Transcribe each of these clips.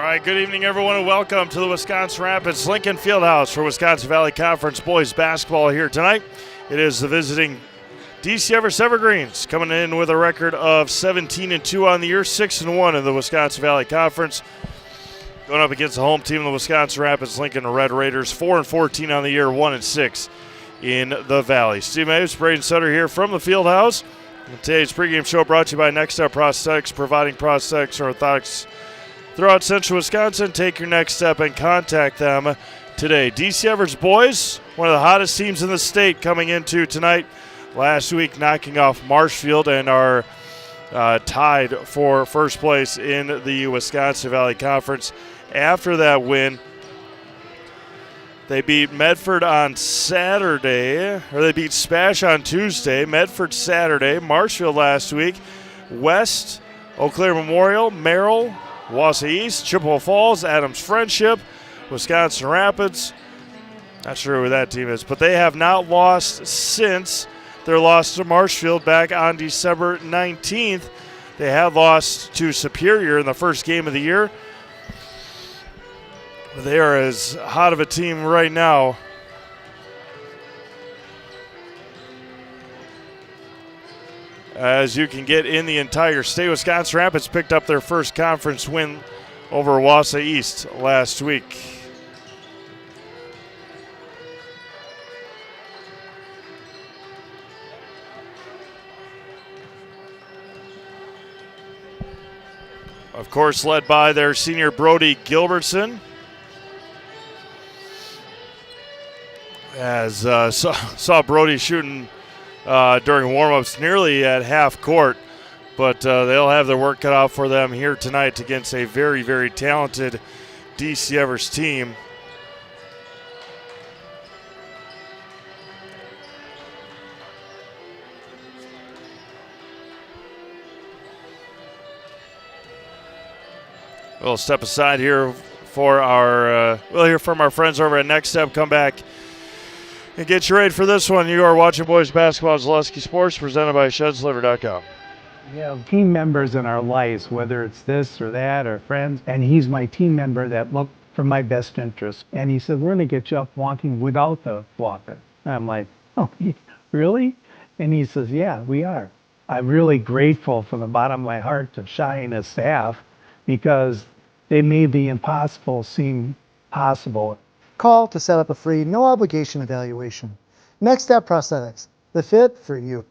right, good evening, everyone, and welcome to the Wisconsin Rapids Lincoln Fieldhouse for Wisconsin Valley Conference boys basketball here tonight. It is the visiting DC Everest Evergreens coming in with a record of 17-2 on the year, 6-1 in the Wisconsin Valley Conference. Going up against the home team of the Wisconsin Rapids Lincoln Red Raiders, 4-14 on the year, 1-6 in the Valley. Steve Maves, Braden Sutter here from the Fieldhouse. Today's pregame show brought to you by Next Step Prosthetics, providing prosthetics and orthotics throughout Central Wisconsin. Take your next step and contact them today. DC Everest boys, one of the hottest teams in the state coming into tonight. Last week knocking off Marshfield and are tied for first place in the Wisconsin Valley Conference. After that win, they beat Medford on Saturday, or they beat Spash on Tuesday, Medford Saturday, Marshfield last week, West, Eau Claire Memorial, Merrill, Wausau East, Chippewa Falls, Adams Friendship, Wisconsin Rapids. Not sure who that team is, but they have not lost since their loss to Marshfield back on December 19th. They had lost to Superior in the first game of the year. They are as hot of a team right now as you can get in the entire state. Wisconsin Rapids picked up their first conference win over Wausau East last week. Of course, led by their senior Brody Gilbertson. As saw Brody shooting during warm-ups nearly at half court, but they'll have their work cut out for them here tonight against a very, very talented DC Everest team. We'll step aside here for our, we'll hear from our friends over at Next Step. Come back and get you ready for this one. You are watching boys basketball, Zaleski Sports, presented by ShedsLiver.com. We have team members in our lives, whether it's this or that or friends, and he's my team member that looked for my best interest. And he said, we're going to get you up walking without the walker. And I'm like, oh, really? And he says, yeah, we are. I'm really grateful from the bottom of my heart to Shai and his staff because they made the impossible seem possible. Call to set up a free, no-obligation evaluation. Next Step Prosthetics, the fit for you.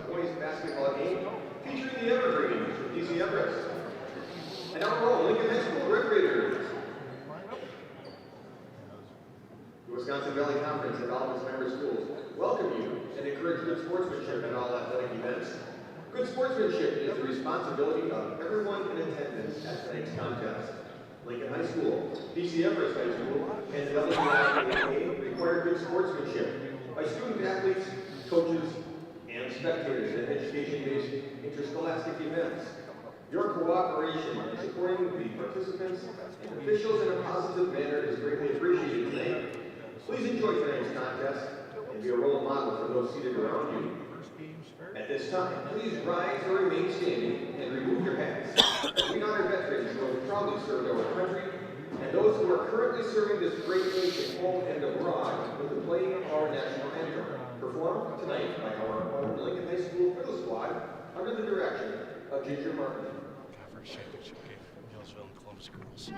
Boys basketball game featuring the Evergreens from DC Everest. And now we're on Lincoln High School Red Raiders. The Wisconsin Valley Conference and all of its member schools welcome you and encourage good sportsmanship in all athletic events. Good sportsmanship is the responsibility of everyone in attendance at tonight's contest. Lincoln High School, DC Everest High School, and WIAA require good sportsmanship by student athletes, coaches, and spectators at education-based interscholastic events. Your cooperation in supporting the participants and officials in a positive manner is greatly appreciated tonight. Please enjoy tonight's contest and be a role model for those seated around you. At this time, please rise or remain standing and remove your hats. We honor veterans who have proudly served our country and those who are currently serving this great nation home and abroad with the playing of our national anthem. Performed tonight by our own Lincoln High School Fiddle Squad under the direction of Ginger Martin. Conference Championship game for Hillsville and Columbus girls.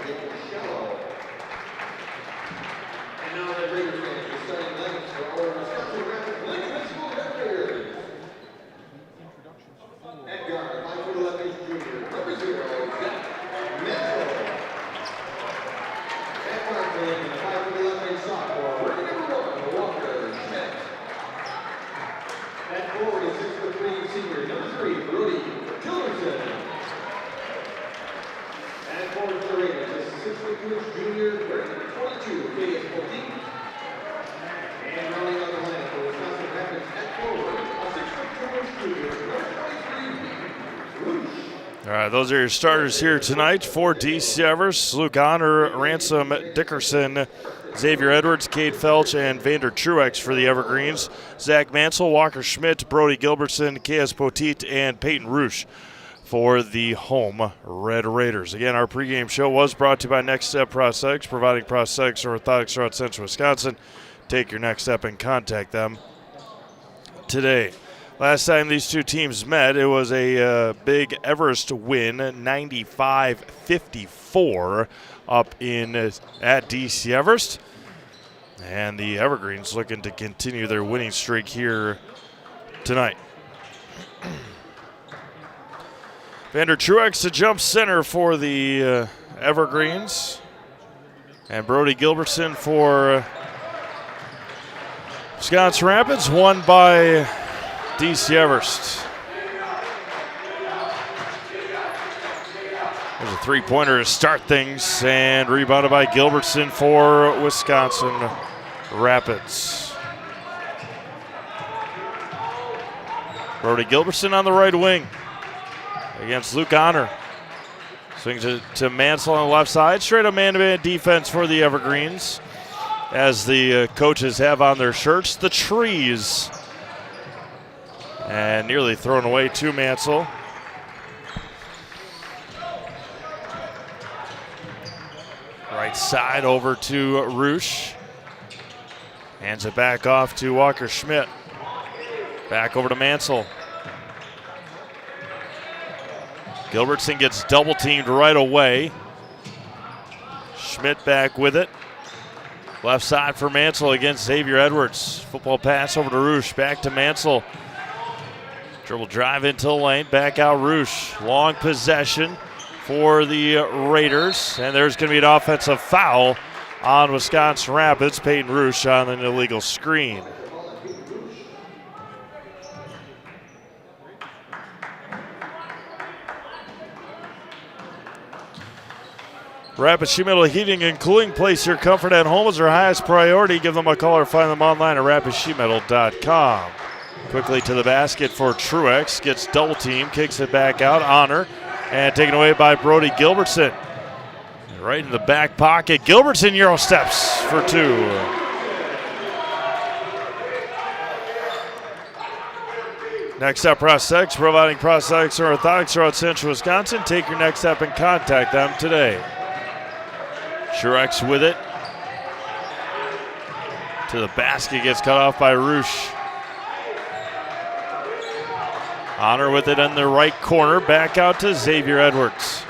And now the Raiders fans are starting lineups for our Wisconsin Rapids Lincoln High School Red Raiders. At guard, 5'11" junior, number 0, Zach Menzel. At guard for Lincoln, 5'11" sophomore, rookie number 1, Walker Schmidt. At forward, 6'3" senior, number 3, Brody Gilbertson. And forward for the Raiders is 6'2" junior, wearing number 22, Cade Poteet. And rounding out the lineup for Wisconsin Rapids at forward, a 6'2" junior, number 23, Roosh. All right, those are your starters here tonight for DC Everest. Luke Honor, Ransom Dickerson, Xavier Edwards, Cade Felch, and Vander Truex for the Evergreens. Zach Mansell, Walker Schmidt, Brody Gilbertson, K.S. Poteet, and Peyton Roosh for the home Red Raiders. Again, our pregame show was brought to you by Next Step Prosthetics, providing prosthetics and orthotics throughout Central Wisconsin. Take your next step and contact them today. Last time these two teams met, it was a big Everest win, 95-54 up in at DC Everest. And the Evergreens looking to continue their winning streak here tonight. Vander Truex to jump center for the Evergreens. And Brody Gilbertson for Wisconsin Rapids, won by DC Everest. There's a three-pointer to start things, and rebounded by Gilbertson for Wisconsin Rapids. Brody Gilbertson on the right wing against Luke Honor. Swings it to Mansell on the left side. Straight up man-to-man defense for the Evergreens. As the coaches have on their shirts, the trees. And nearly thrown away to Mansell. Right side over to Roosh. Hands it back off to Walker Schmidt. Back over to Mansell. Gilbertson gets double teamed right away. Schmidt back with it. Left side for Mansell against Xavier Edwards. Football pass over to Roosh. Back to Mansell. Dribble drive into the lane. Back out Roosh. Long possession for the Raiders. And there's going to be an offensive foul on Wisconsin Rapids. Peyton Roosh on an illegal screen. Rapid Sheet Metal Heating and Cooling. Place your comfort at home as our highest priority. Give them a call or find them online at rapidsheetmetal.com. Quickly to the basket for Truex. Gets double team, kicks it back out. Honor. And taken away by Brody Gilbertson. Right in the back pocket. Gilbertson Euro steps for two. Next Up Prosthetics, providing prosthetics and orthotics throughout Central Wisconsin. Take your next step and contact them today. Truex with it. To the basket, gets cut off by Roosh. Honor with it in the right corner. Back out to Xavier Edwards.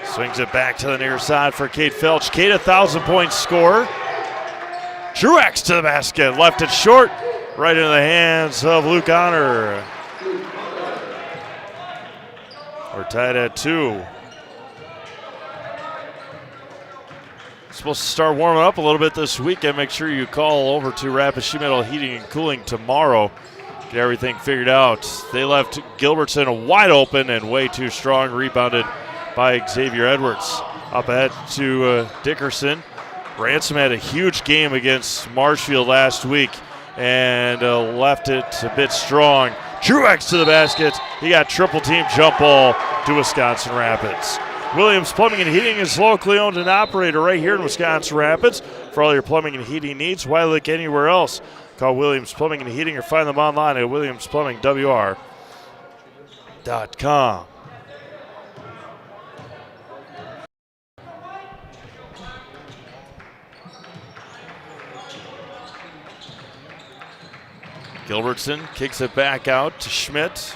Swings it back to the near side for Cade Felch. Cade, 1,000-point scorer. Truex to the basket. Left it short. Right into the hands of Luke Honor. We're tied at 2. Supposed to start warming up a little bit this weekend. Make sure you call over to Rapid Sheet Metal Heating and Cooling tomorrow. Get everything figured out. They left Gilbertson wide open and way too strong. Rebounded by Xavier Edwards. Up ahead to Dickerson. Ransom had a huge game against Marshfield last week and left it a bit strong. Truex to the basket. He got triple team jump ball to Wisconsin Rapids. Williams Plumbing and Heating is locally owned and operated right here in Wisconsin Rapids. For all your plumbing and heating needs, why look anywhere else? Call Williams Plumbing and Heating or find them online at williamsplumbingwr.com. Gilbertson kicks it back out to Schmidt.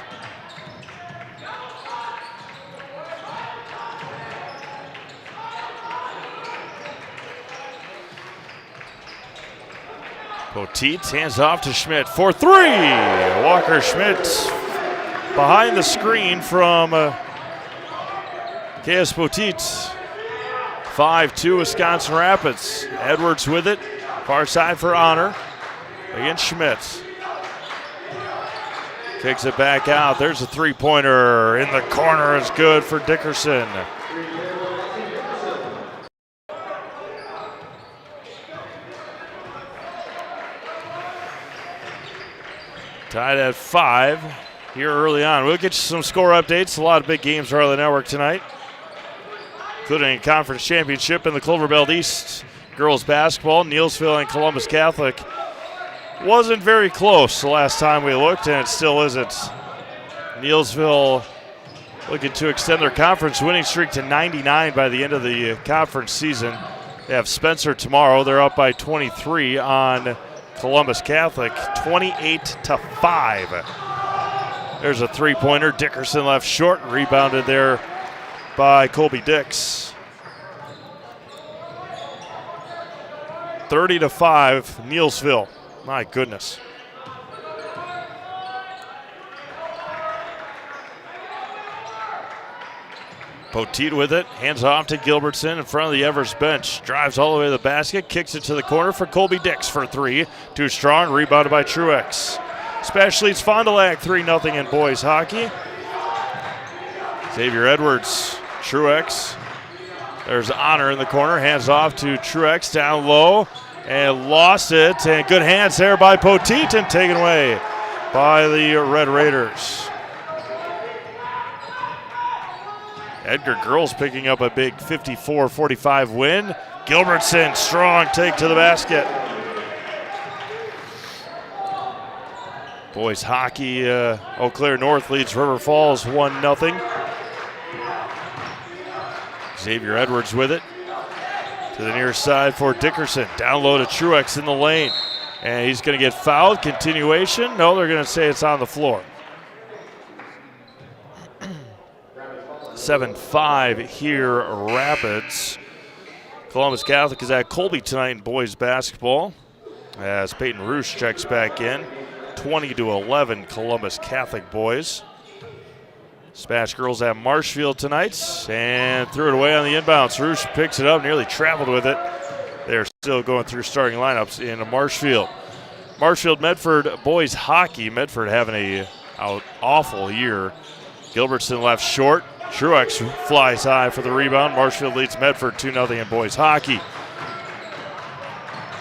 Poteet hands off to Schmidt for three. Walker Schmidt behind the screen from KS Poteet. 5-2 Wisconsin Rapids. Edwards with it. Far side for Honor against Schmidt. Kicks it back out. There's a three-pointer in the corner. It's good for Dickerson. Tied at 5 here early on. We'll get you some score updates. A lot of big games are on the network tonight, including a conference championship in the Clover Belt East girls basketball. Neillsville and Columbus Catholic wasn't very close the last time we looked, and it still isn't. Neillsville looking to extend their conference winning streak to 99 by the end of the conference season. They have Spencer tomorrow. They're up by 23 on Columbus Catholic, 28-5. There's a three-pointer. Dickerson left short, rebounded there by Colby Dix. 30-5, Neillsville. My goodness. Poteet with it, hands off to Gilbertson in front of the Everest bench. Drives all the way to the basket, kicks it to the corner for Colby Dix for three. Too strong, rebounded by Truex. Special Leads Fond du Lac 3-0 in boys hockey. Xavier Edwards, Truex. There's Honor in the corner, hands off to Truex down low and lost it. And good hands there by Poteet and taken away by the Red Raiders. Edgar Girls picking up a big 54-45 win. Gilbertson, strong take to the basket. Boys hockey, Eau Claire North leads River Falls 1-0. Xavier Edwards with it. To the near side for Dickerson. Down low to Truex in the lane. And he's going to get fouled. Continuation. No, they're going to say it's on the floor. 7-5 here, Rapids. Columbus Catholic is at Colby tonight in boys basketball as Peyton Roosh checks back in. 20-11 Columbus Catholic boys. Smash girls at Marshfield tonight and threw it away on the inbounds. Roosh picks it up, nearly traveled with it. They're still going through starting lineups in Marshfield. Marshfield Medford boys hockey. Medford having a awful year. Gilbertson left short. Truex flies high for the rebound. Marshfield leads Medford 2-0 in boys hockey.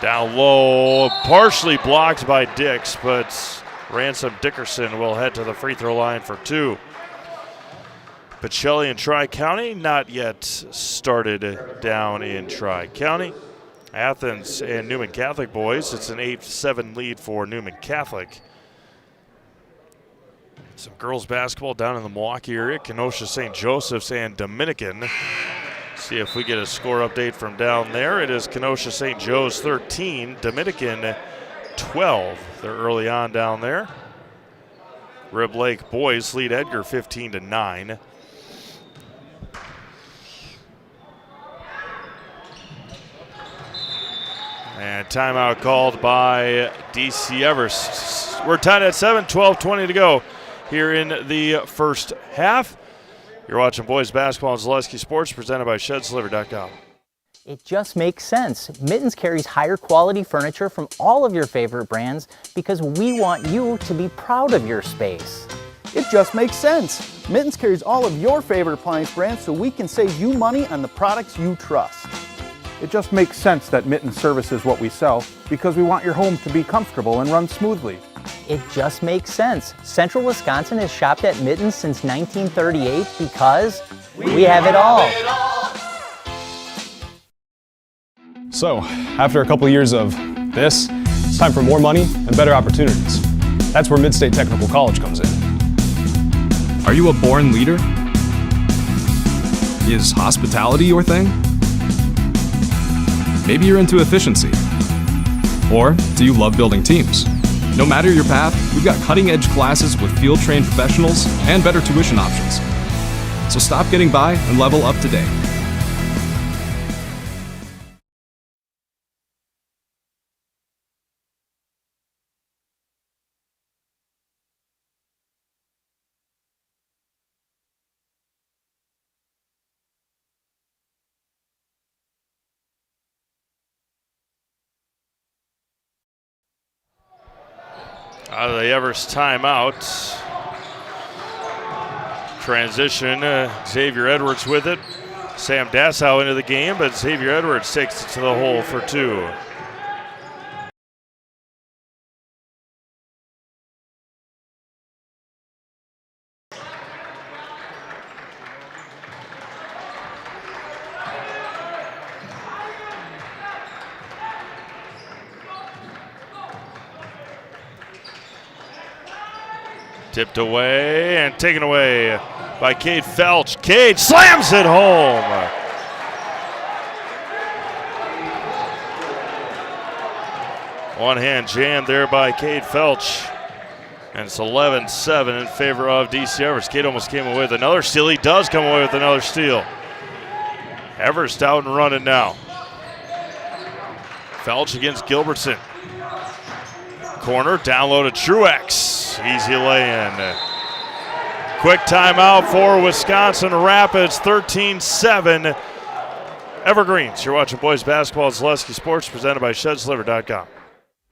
Down low, partially blocked by Dix, but Ransom Dickerson will head to the free throw line for two. Pacelli and Tri-County not yet started down in Tri-County. Athens and Newman Catholic boys, it's an 8-7 lead for Newman Catholic. Some girls basketball down in the Milwaukee area. Kenosha St. Joseph's and Dominican. See if we get a score update from down there. It is Kenosha St. Joe's 13, Dominican 12. They're early on down there. Rib Lake boys lead Edgar 15-9. And timeout called by DC Everest. We're tied at 7, 12-20 to go here in the first half. You're watching boys basketball on Zaleski Sports, presented by ShedsDelivery.com. It just makes sense. Mittens carries higher quality furniture from all of your favorite brands because we want you to be proud of your space. It just makes sense. Mittens carries all of your favorite appliance brands so we can save you money on the products you trust. It just makes sense that Mittens services what we sell because we want your home to be comfortable and run smoothly. It just makes sense. Central Wisconsin has shopped at Mittens since 1938 because we have it all. So, after a couple years of this, it's time for more money and better opportunities. That's where Mid-State Technical College comes in. Are you a born leader? Is hospitality your thing? Maybe you're into efficiency. Or do you love building teams? No matter your path, we've got cutting-edge classes with field-trained professionals and better tuition options. So stop getting by and level up today. Out of the Everest timeout. Transition, Xavier Edwards with it. Sam Dassow into the game, but Xavier Edwards takes it to the hole for 2. Tipped away and taken away by Cade Felch. Cade slams it home. One hand jammed there by Cade Felch. And it's 11-7 in favor of DC Everest. Cade almost came away with another steal. He does come away with another steal. Everest out and running now. Felch against Gilbertson. Corner, down low to Truex. Easy lay-in. Quick timeout for Wisconsin Rapids, 13-7. Evergreens, you're watching boys basketball at Zaleski Sports, presented by ShedsLiver.com.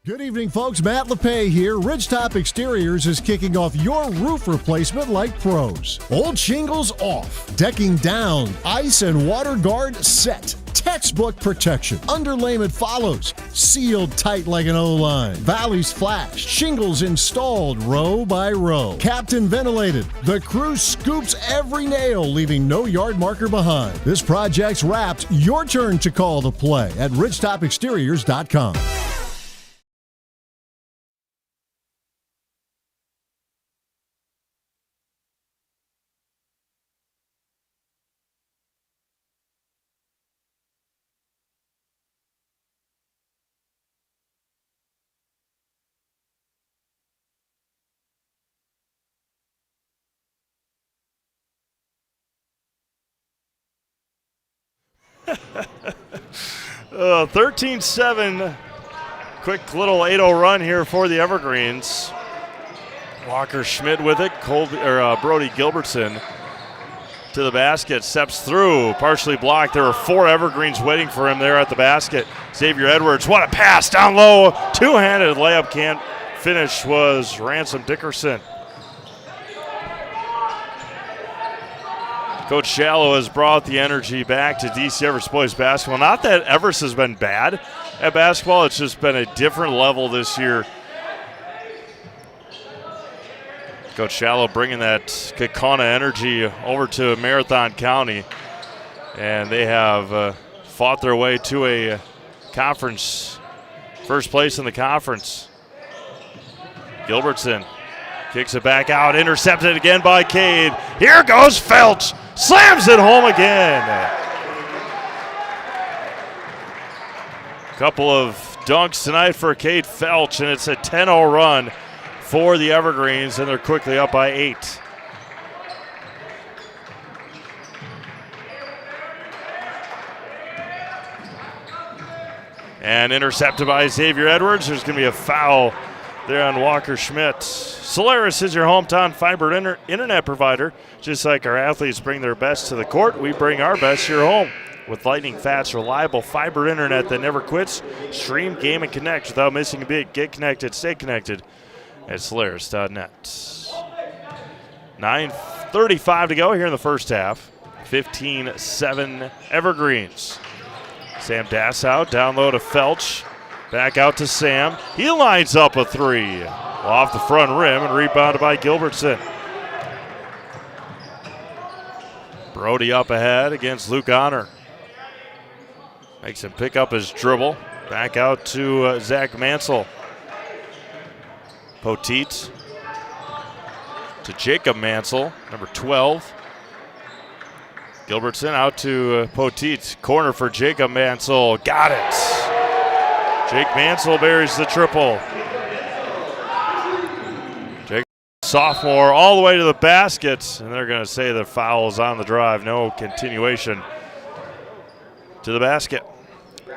Good evening, folks. Matt LePay here. Ridgetop Exteriors is kicking off your roof replacement like pros. Old shingles off, decking down, ice and water guard set. Textbook protection. Underlayment follows. Sealed tight like an O-line. Valleys flashed. Shingles installed row by row. Captain ventilated. The crew scoops every nail, leaving no yard marker behind. This project's wrapped. Your turn to call the play at ridgetopexteriors.com. Uh, 13-7. Quick little 8-0 run here for the Evergreens. Walker Schmidt with it. Brody Gilbertson to the basket. Steps through. Partially blocked. There were 4 Evergreens waiting for him there at the basket. Xavier Edwards. What a pass down low. Two-handed layup. Can't finish was Ransom Dickerson. Coach Shallow has brought the energy back to DC Everest boys basketball. Not that Everest has been bad at basketball. It's just been a different level this year. Coach Shallow bringing that Kaukauna energy over to Marathon County. And they have fought their way to a conference, first place in the conference. Gilbertson kicks it back out, intercepted again by Cade. Here goes Felch. Slams it home again. Couple of dunks tonight for Cade Felch, and it's a 10-0 run for the Evergreens, and they're quickly up by 8. And intercepted by Xavier Edwards. There's going to be a foul there on Walker Schmidt. Solaris is your hometown fiber internet provider. Just like our athletes bring their best to the court, we bring our best to your home. With lightning fast, reliable fiber internet that never quits, stream, game, and connect without missing a beat. Get connected, stay connected at Solaris.net. 9:35 to go here in the first half. 15-7 Evergreens. Sam Dassow down low to Felch. Back out to Sam. He lines up a 3. Off the front rim and rebounded by Gilbertson. Brody up ahead against Luke Honor. Makes him pick up his dribble. Back out to Zach Mansell. Poteet to Jacob Mansell, number 12. Gilbertson out to Poteet. Corner for Jacob Mansell. Got it. Jake Mansell buries the triple. Jake, sophomore, all the way to the basket. And they're going to say the foul is on the drive. No continuation to the basket.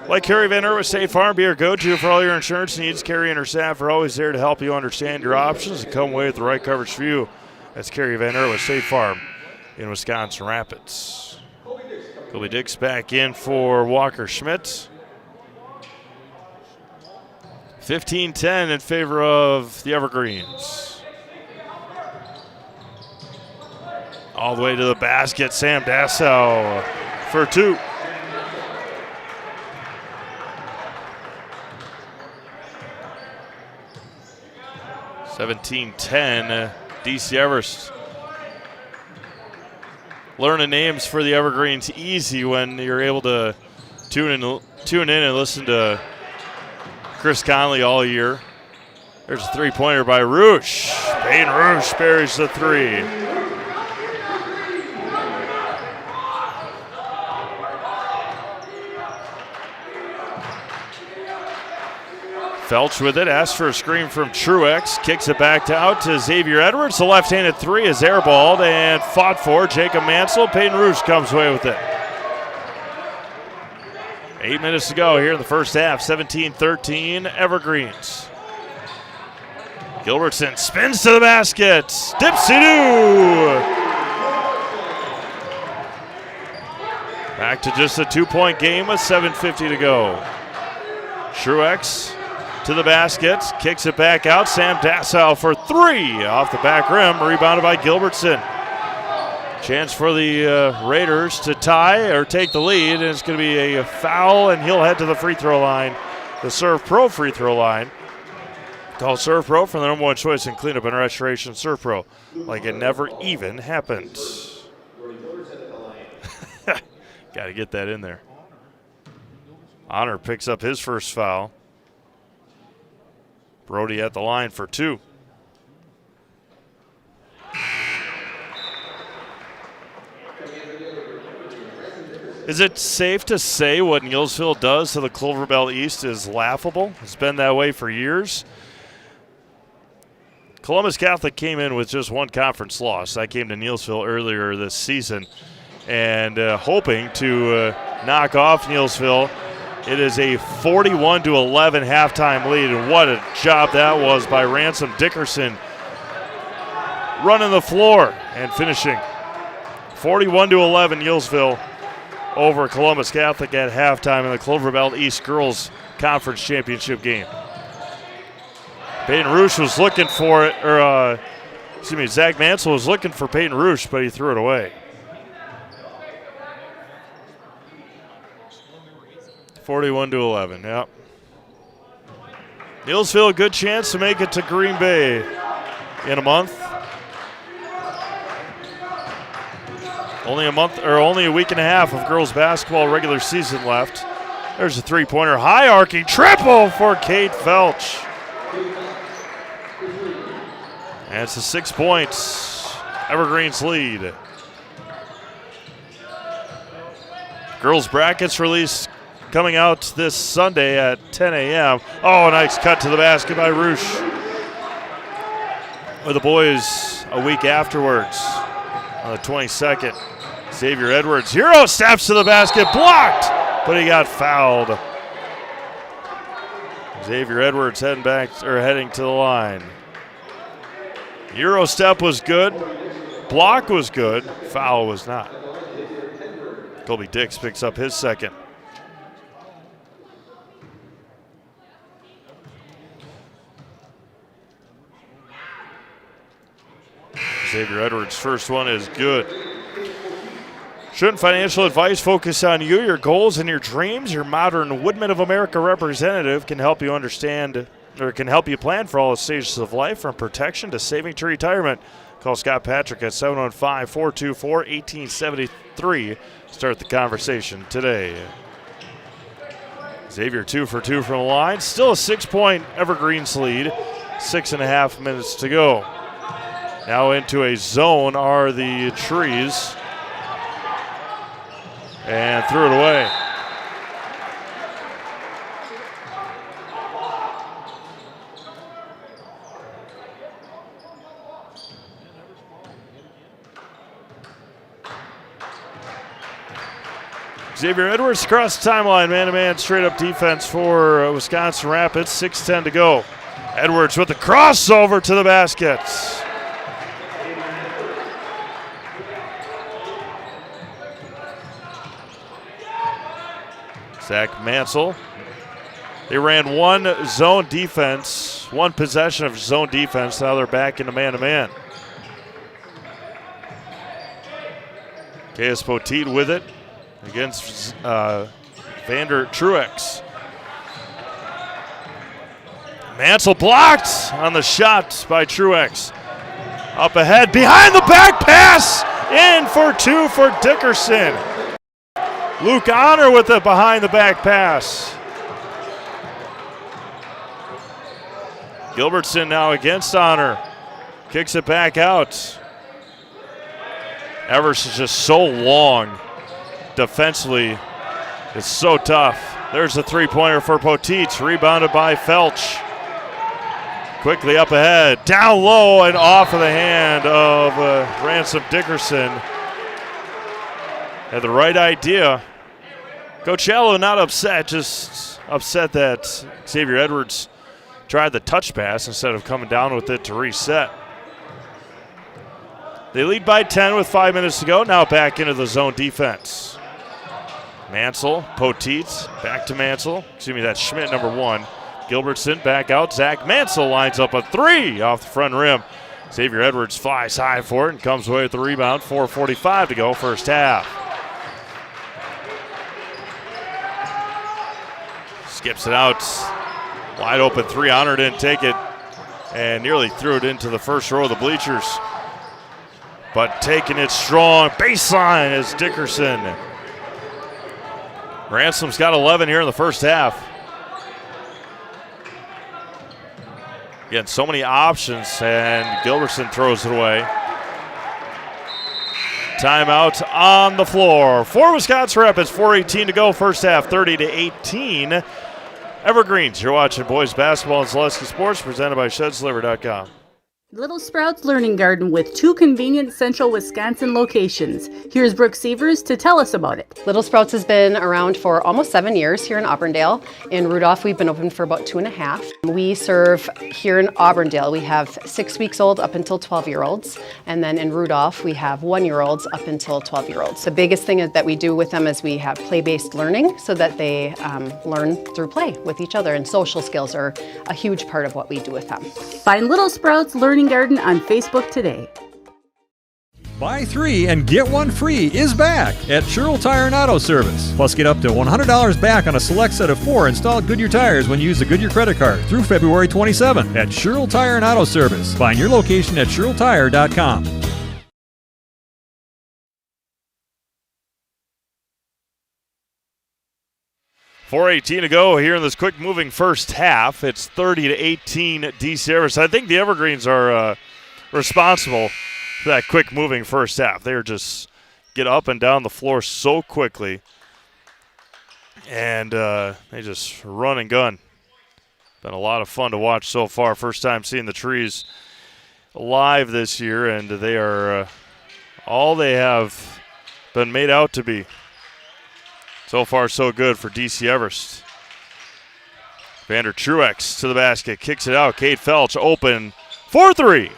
Like Carrie Van Ert with State Farm, be your go-to for all your insurance needs. Carrie and her staff are always there to help you understand your options and come away with the right coverage for you. That's Carrie Van Ert with State Farm in Wisconsin Rapids. Colby Dix back in for Walker Schmidt. 15-10 in favor of the Evergreens. All the way to the basket, Sam Dassau for 2. (17-10) DC Everest. Learning names for the Evergreens easy when you're able to tune in and listen to Chris Conley all year. There's a three-pointer by Roosh. Payne Roosh buries the 3. Felch with it, asks for a screen from Truex, kicks it back out to Xavier Edwards. The left-handed 3 is airballed and fought for. Jacob Mansell. Peyton Roosh comes away with it. 8 minutes to go here in the first half. 17-13 Evergreens. Gilbertson spins to the basket. Dipsy-doo! Back to just a 2-point game with 7:50 to go. Truex to the basket, kicks it back out. Sam Dassau for 3 off the back rim, rebounded by Gilbertson. Chance for the Raiders to tie or take the lead, and it's going to be a foul, and he'll head to the free throw line, the Serve Pro free throw line. Call Serve Pro for the number 1 choice in cleanup and restoration. Serve Pro, like it never even happened. Got to get that in there. Honor picks up his first foul. Brody at the line for 2. Is it safe to say what Neillsville does to the Clover Bell East is laughable? It's been that way for years. Columbus Catholic came in with just 1 conference loss. That came to Neillsville earlier this season. And hoping to knock off Neillsville. It is a 41-11 halftime lead, and what a job that was by Ransom Dickerson. Running the floor and finishing. 41-11 Neillsville over Columbus Catholic at halftime in the Clover Bell East Girls Conference Championship game. Peyton Roosh was looking for it, Zach Mansell was looking for Peyton Roosh, but he threw it away. 41-11, yep. Neillsville, a good chance to make it to Green Bay in a month. Only a week and a half of girls basketball regular season left. There's a three-pointer, high arcing triple for Kate Felch. And it's a 6 points. Evergreens lead. Girls brackets released coming out this Sunday at 10 a.m. Oh, nice cut to the basket by Roosh. With the boys a week afterwards on the 22nd. Xavier Edwards, hero steps to the basket, blocked, but he got fouled. Xavier Edwards heading to the line. Euro step was good, block was good, foul was not. Colby Dix picks up his second. Xavier Edwards' first one is good. Shouldn't financial advice focus on you, your goals, and your dreams? Your modern Woodmen of America representative can help you understand, or can help you plan for all the stages of life, from protection to saving to retirement. Call Scott Patrick at 715-424-1873. Start the conversation today. Xavier 2 for 2 from the line. Still a 6-point Evergreens lead. 6.5 minutes to go. Now into a zone are the Trees. And threw it away. Xavier Edwards across the timeline, man-to-man, straight-up defense for Wisconsin Rapids. 6:10 to go. Edwards with the crossover to the basket. Zach Mansell They ran one zone defense, one possession of zone defense. Now they're back into man-to-man. KS Poteet with it against Vander Truex. Mansell blocked on the shot by Truex. Up ahead, behind the back pass, in for two for Dickerson. Luke Honor with it behind the back pass. Gilbertson now against Honor. Kicks it back out. Everest is just so long defensively. It's so tough. There's a three-pointer for Poteet, rebounded by Felch. Quickly up ahead, down low and off of the hand of Ransom Dickerson. Had the right idea. Coachello not upset, just upset that Xavier Edwards tried the touch pass instead of coming down with it to reset. They lead by 10 with 5 minutes to go. Now back into the zone defense. Mansell, Poteet, back to Mansell. Excuse me, that's Schmidt, number 1. Gilbertson back out. Zach Mansell lines up a three off the front rim. Xavier Edwards flies high for it and comes away with the rebound. 4:45 to go, first half. Skips it out. Wide open three. Honor didn't take it and nearly threw it into the first row of the bleachers. But taking it strong. Baseline is Dickerson. Ransom's got 11 here in the first half. Again, so many options, and Gilbertson throws it away. Timeout on the floor for Wisconsin Rapids. 4:18 to go, first half, 30-18. Evergreens, you're watching boys basketball and Zaleski Sports, presented by ShedsLiver.com. Little Sprouts Learning Garden with 2 convenient central Wisconsin locations. Here's Brooke Sievers to tell us about it. Little Sprouts has been around for almost 7 years here in Auburndale. In Rudolph, we've been open for about 2.5. We serve here in Auburndale, we have 6 weeks old up until 12-year-olds. And then in Rudolph, we have 1-year-olds up until 12-year-olds. The biggest thing that we do with them is we have play-based learning so that they learn through play with each other. And social skills are a huge part of what we do with them. Find Little Sprouts Learning Garden on Facebook today. Buy 3 and get 1 free is back at Sherrill Tire and Auto Service. Plus, get up to $100 back on a select set of 4 installed Goodyear tires when you use the Goodyear credit card through February 27 at Sherrill Tire and Auto Service. Find your location at SherrillTire.com. 4:18 to go here in this quick-moving first half. It's 30-18 DC Everest. I think the Evergreens are responsible for that quick-moving first half. They just get up and down the floor so quickly, and they just run and gun. Been a lot of fun to watch so far. First time seeing the Trees live this year, and they are all they have been made out to be. So far, so good for DC Everest. Vander Truex to the basket, kicks it out. Cade Felch open for 3.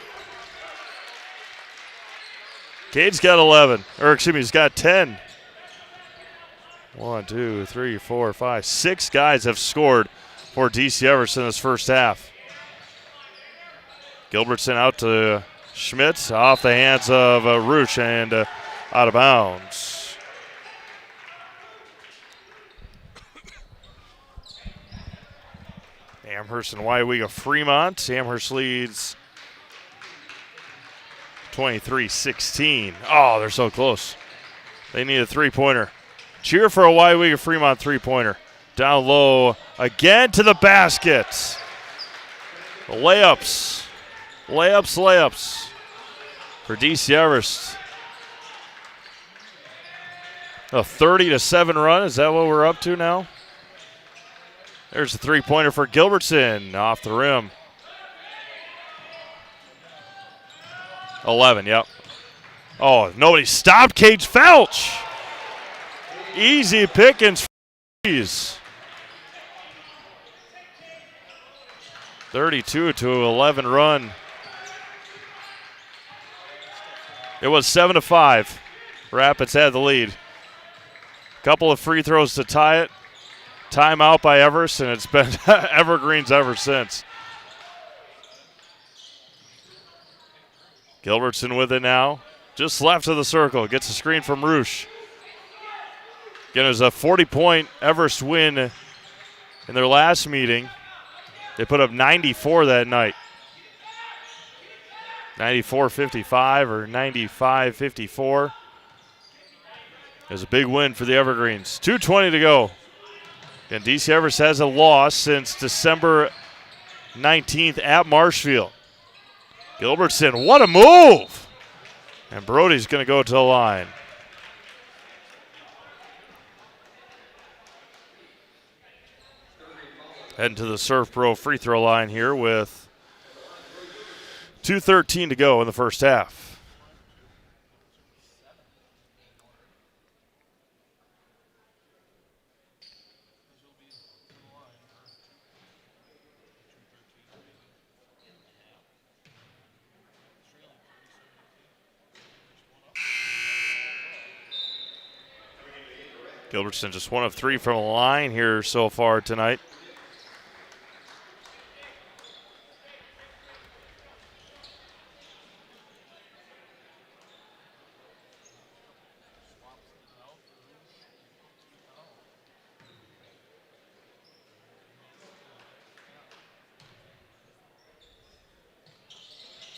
Cade's got 11, or excuse me, he's got 10. 1, 2, 3, 4, 5, 6 guys have scored for DC Everest in this first half. Gilbertson out to Schmidt, off the hands of Roosh and out of bounds. Amherst and WIAA Fremont. Amherst leads 23-16. Oh, they're so close. They need a three-pointer. Cheer for a WIAA Fremont three-pointer. Down low again to the basket. The layups for DC Everest. A 30-7 run. Is that what we're up to now? There's a three-pointer for Gilbertson off the rim. 11, yep. Oh, nobody stopped Cade Felch. Easy pickings for these. 32-11 run. It was 7-5. Rapids had the lead. Couple of free throws to tie it. timeout by Everest, and it's been Evergreens ever since. Gilbertson with it now. Just left of the circle. Gets a screen from Roosh. Again, it was a 40-point Everest win in their last meeting. They put up 94 that night. 94-55 or 95-54. It was a big win for the Evergreens. 2:20 to go. And DC Everest has a loss since December 19th at Marshfield. Gilbertson, what a move! And Brody's going to go to the line. Heading to the Surf Pro free throw line here with 2:13 to go in the first half. Gilbertson just 1 of 3 from the line here so far tonight.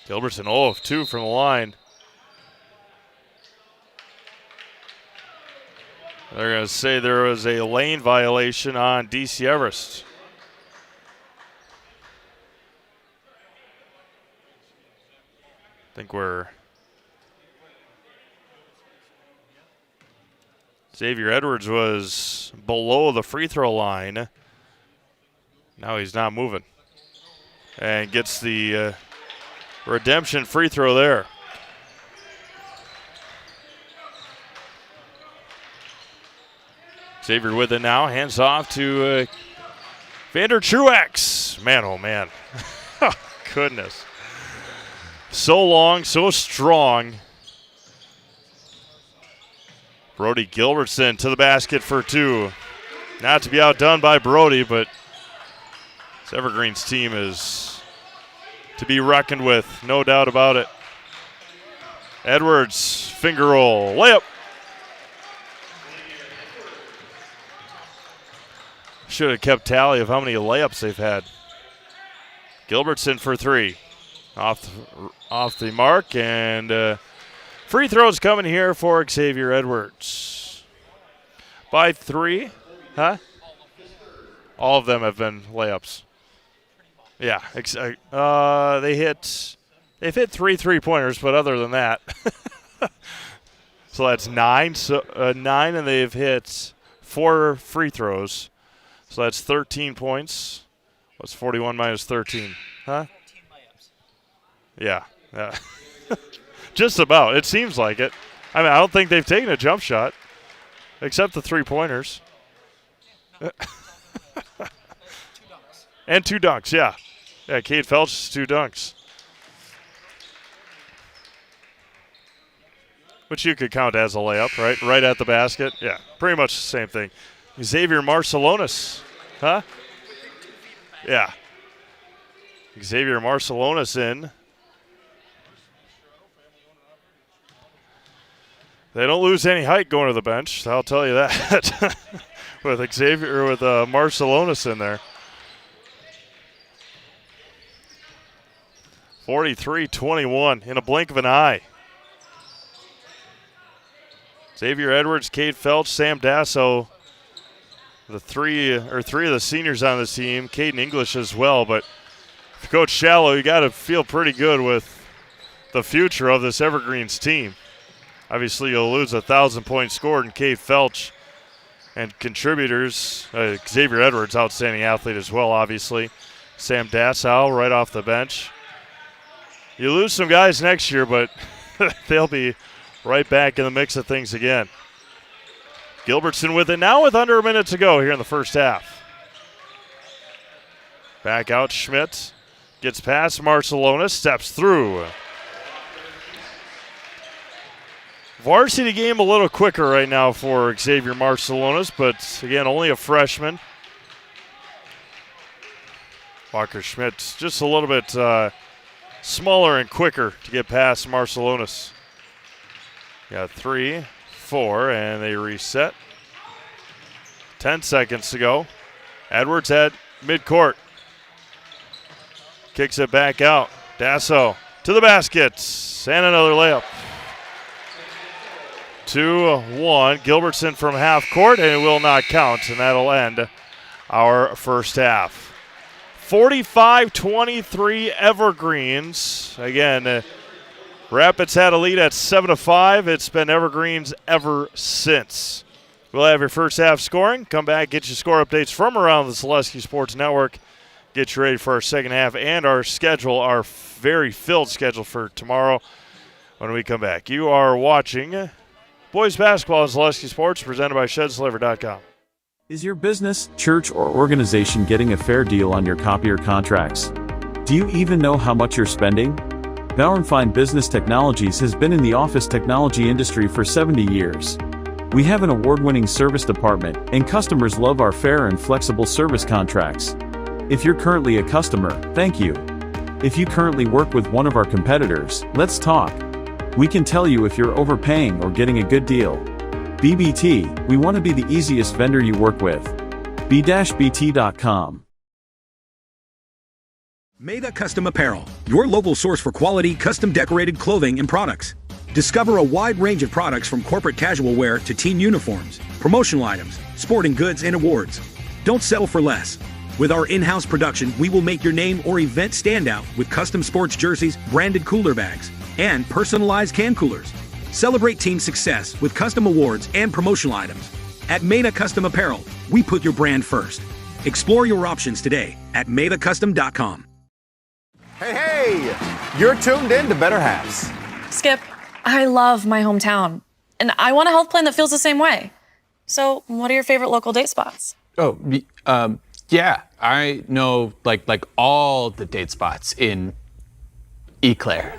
Gilbertson 0 of 2 from the line. They're going to say there was a lane violation on DC Everest. I think Xavier Edwards was below the free throw line. Now he's not moving. And gets the redemption free throw there. Xavier with it now, hands off to Vander Truex. Man, oh man. Goodness. So long, so strong. Brody Gilbertson to the basket for 2. Not to be outdone by Brody, but this Evergreens team is to be reckoned with, no doubt about it. Edwards, finger roll, layup. Should have kept tally of how many layups they've had. Gilbertson for 3. Off the mark, and free throws coming here for Xavier Edwards. By 3. Huh? All of them have been layups. Yeah. They've hit 3 3-pointers, but other than that. So that's 9. So 9, and they've hit 4 free throws. So that's 13 points. What's 41 minus 13? Huh? 13 layups. Yeah. Just about. It seems like it. I mean, I don't think they've taken a jump shot, except the 3-pointers. Yeah, no, 2 dunks. And 2 dunks, yeah. Yeah, Kate Felch, 2 dunks. Which you could count as a layup, right? Right at the basket. Yeah, pretty much the same thing. Xavier Marcelonis, huh? Yeah. Xavier Marcelonis in. They don't lose any height going to the bench, I'll tell you that. with Marcelonis in there. 43-21 in a blink of an eye. Xavier Edwards, Kate Felch, Sam Dasso. Three of the seniors on this team, Caden English as well. But Coach Shallow, you got to feel pretty good with the future of this Evergreens team. Obviously, you'll lose 1,000 points scored in Kate Felch and contributors. Xavier Edwards, outstanding athlete as well, obviously. Sam Dassau right off the bench. You lose some guys next year, but they'll be right back in the mix of things again. Gilbertson with it now with under a minute to go here in the first half. Back out Schmidt. Gets past Marcelonis, steps through. Varsity game a little quicker right now for Xavier Marcelonis, but again, only a freshman. Walker Schmidt just a little bit smaller and quicker to get past Marcelonis. Got 3, 4, and they reset. 10 seconds to go. Edwards at midcourt. Kicks it back out. Dasso to the basket, and another layup. 2-1. Gilbertson from half court, and it will not count, and that'll end our first half. 45-23 Evergreens. Again, Rapids had a lead at 7-5. It's been Evergreens ever since. We'll have your first half scoring. Come back, get your score updates from around the Selesky Sports Network. Get you ready for our second half and our schedule, our very filled schedule for tomorrow when we come back. You are watching boys basketball on Selesky Sports, presented by ShedsLiver.com. Is your business, church, or organization getting a fair deal on your copier contracts? Do you even know how much you're spending? Bauer & Fine Business Technologies has been in the office technology industry for 70 years. We have an award-winning service department, and customers love our fair and flexible service contracts. If you're currently a customer, thank you. If you currently work with one of our competitors, let's talk. We can tell you if you're overpaying or getting a good deal. BBT, we want to be the easiest vendor you work with. b-bt.com. Maida Custom Apparel, your local source for quality, custom decorated clothing and products. Discover a wide range of products from corporate casual wear to team uniforms, promotional items, sporting goods, and awards. Don't settle for less. With our in-house production, we will make your name or event stand out with custom sports jerseys, branded cooler bags, and personalized can coolers. Celebrate team success with custom awards and promotional items. At Maida Custom Apparel, we put your brand first. Explore your options today at maidacustom.com. Hey, you're tuned in to Better Halves. Skip, I love my hometown, and I want a health plan that feels the same way. So, what are your favorite local date spots? Yeah, I know like all the date spots in Eau Claire.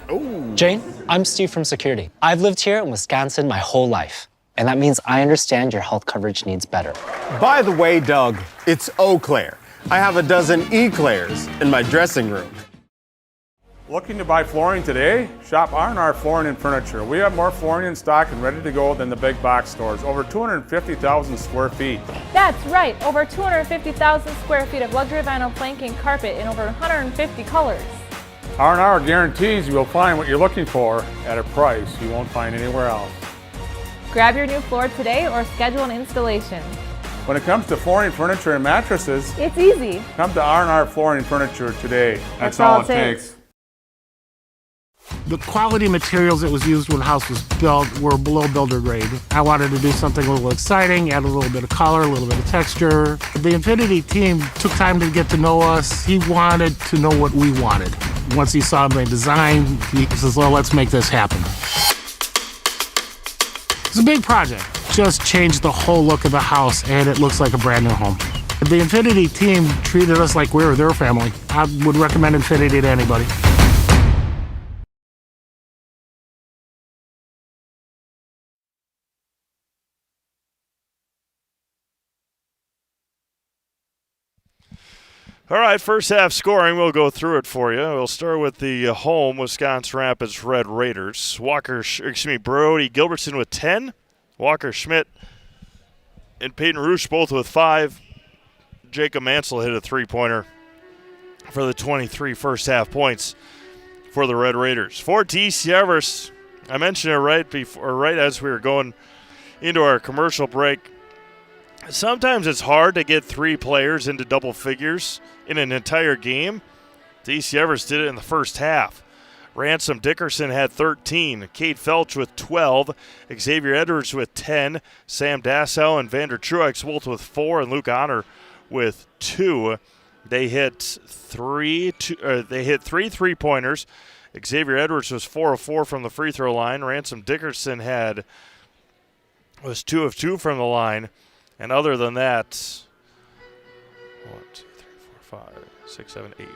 Jane, I'm Steve from security. I've lived here in Wisconsin my whole life, and that means I understand your health coverage needs better. By the way, Doug, it's Eau Claire. I have a dozen Eclairs in my dressing room. Looking to buy flooring today? Shop R&R Flooring and Furniture. We have more flooring in stock and ready to go than the big box stores. Over 250,000 square feet. That's right, over 250,000 square feet of luxury vinyl planking carpet in over 150 colors. R&R guarantees you will find what you're looking for at a price you won't find anywhere else. Grab your new floor today or schedule an installation. When it comes to flooring, furniture, and mattresses, it's easy. Come to R&R Flooring and Furniture today. That's all it takes. The quality materials that was used when the house was built were below builder grade. I wanted to do something a little exciting, add a little bit of color, a little bit of texture. The Infinity team took time to get to know us. He wanted to know what we wanted. Once he saw my design, he says, well, let's make this happen. It's a big project. Just changed the whole look of the house, and it looks like a brand new home. The Infinity team treated us like we were their family. I would recommend Infinity to anybody. All right, first half scoring, we'll go through it for you. We'll start with the home Wisconsin Rapids Red Raiders. Brody Gilbertson with 10. Walker Schmidt and Peyton Roosh both with 5. Jacob Mansell hit a three-pointer for the 23 first half points for the Red Raiders. For DC Everest, I mentioned it right as we were going into our commercial break. Sometimes it's hard to get 3 players into double figures in an entire game. DC Everest did it in the first half. Ransom Dickerson had 13. Kate Felch with 12. Xavier Edwards with 10. Sam Dassau and Vander Truex both with 4. And Luke Honor with 2. They hit 3 3-pointers. Xavier Edwards was 4 of 4 from the free throw line. Ransom Dickerson was 2 of 2 from the line. And other than that, 1, 2, 3, 4, 5, 6, 7, 8.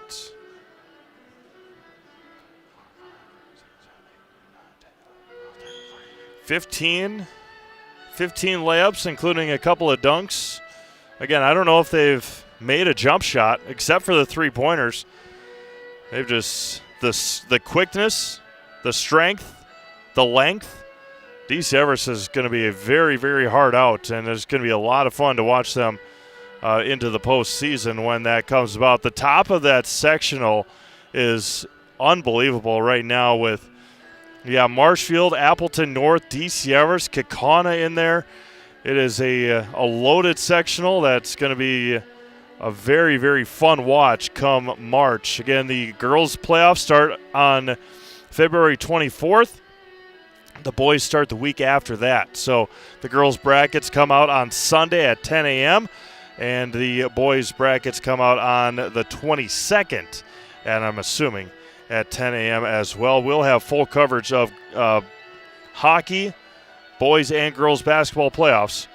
15 layups, including a couple of dunks. Again, I don't know if they've made a jump shot, except for the three-pointers. They've just, the quickness, the strength, the length. DC Everest is going to be a very, very hard out, and it's going to be a lot of fun to watch them into the postseason when that comes about. The top of that sectional is unbelievable right now with, Marshfield, Appleton North, DC Everest, Kaukauna in there. It is a loaded sectional that's going to be a very, very fun watch come March. Again, the girls' playoffs start on February 24th. The boys start the week after that. So the girls' brackets come out on Sunday at 10 a.m., and the boys' brackets come out on the 22nd, and I'm assuming at 10 a.m. as well. We'll have full coverage of hockey, boys and girls basketball playoffs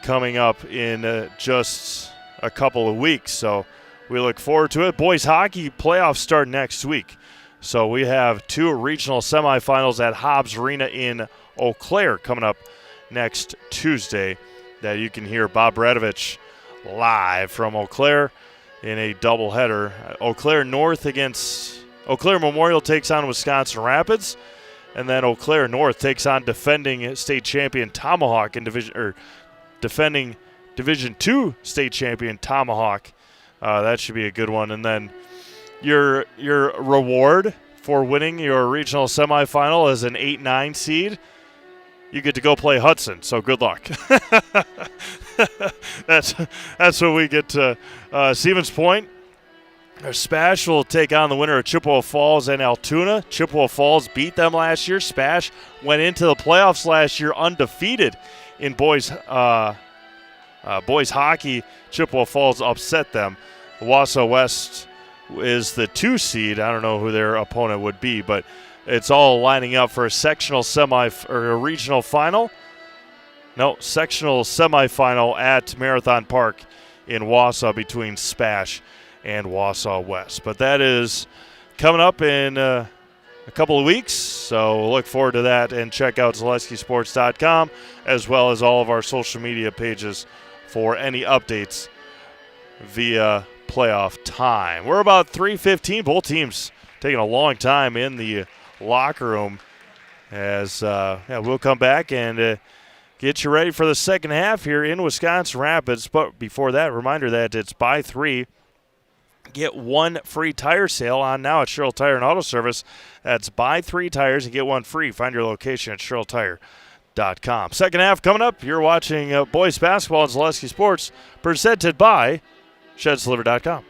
coming up in just a couple of weeks. So we look forward to it. Boys hockey playoffs start next week. So we have 2 regional semifinals at Hobbs Arena in Eau Claire coming up next Tuesday that you can hear Bob Radovich live from Eau Claire in a doubleheader. Eau Claire North against Eau Claire Memorial takes on Wisconsin Rapids, and then Eau Claire North takes on defending state champion Tomahawk in defending Division II state champion Tomahawk. That should be a good one. And then your reward for winning your regional semifinal as an 8-9 seed, you get to go play Hudson. So good luck. That's what we get to Stevens Point. Spash will take on the winner of Chippewa Falls and Altoona. Chippewa Falls beat them last year. Spash went into the playoffs last year undefeated in boys hockey. Chippewa Falls upset them. Wausau West is the 2 seed. I don't know who their opponent would be, but it's all lining up for a sectional or a regional final. No, sectional semifinal at Marathon Park in Wausau between Spash and Wausau West. But that is coming up in a couple of weeks, so we'll look forward to that, and check out ZaleskiSports.com as well as all of our social media pages for any updates via playoff time. We're about 3:15. Both teams taking a long time in the locker room as we'll come back and get you ready for the second half here in Wisconsin Rapids. But before that, reminder that it's buy 3, get 1 free tire sale on now at Sherrill Tire and Auto Service. That's buy 3 tires and get 1 free. Find your location at SherrillTire.com. Second half coming up. You're watching boys basketball on Zaleski Sports, presented by ShedsDelivered.com.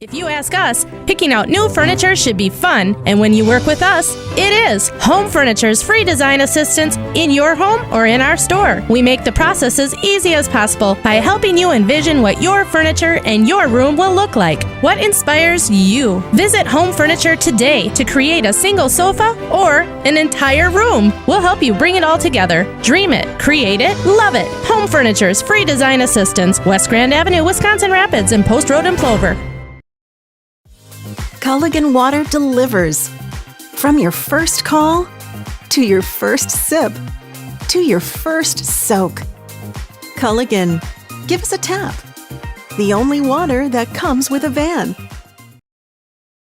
If you ask us, picking out new furniture should be fun, and when you work with us, it is. Home Furniture's free design assistance in your home or in our store. We make the process as easy as possible by helping you envision what your furniture and your room will look like. What inspires you? Visit Home Furniture today to create a single sofa or an entire room. We'll help you bring it all together. Dream it, create it, love it. Home Furniture's free design assistance, West Grand Avenue, Wisconsin Rapids, and Post Road in Plover. Culligan Water delivers. From your first call, to your first sip, to your first soak. Culligan, give us a tap. The only water that comes with a van.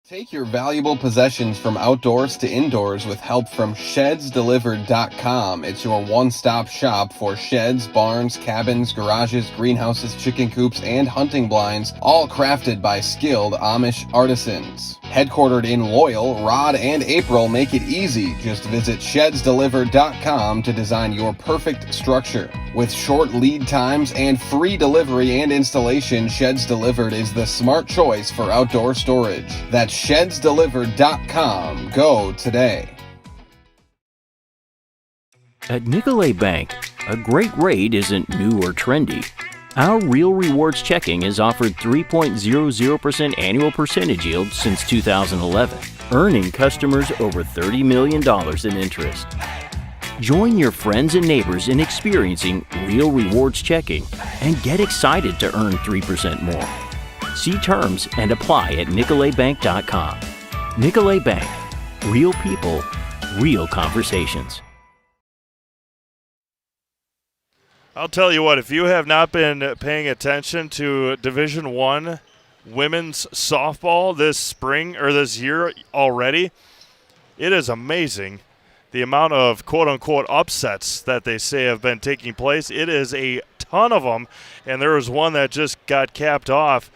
Take your valuable possessions from outdoors to indoors with help from ShedsDelivered.com. It's your one-stop shop for sheds, barns, cabins, garages, greenhouses, chicken coops, and hunting blinds, all crafted by skilled Amish artisans. Headquartered in Loyal, Rod and April make it easy. Just visit ShedsDelivered.com to design your perfect structure. With short lead times and free delivery and installation, Sheds Delivered is the smart choice for outdoor storage. That's ShedsDelivered.com. Go today. At Nicolet Bank, a great rate isn't new or trendy. Our Real Rewards checking has offered 3.00% annual percentage yield since 2011, earning customers over $30 million in interest. Join your friends and neighbors in experiencing Real Rewards checking and get excited to earn 3% more. See terms and apply at NicoletBank.com. Nicolet Bank. Real people, real conversations. I'll tell you what, if you have not been paying attention to Division I women's softball this spring or this year already, it is amazing the amount of quote-unquote upsets that they say have been taking place. It is a ton of them, and there was one that just got capped off.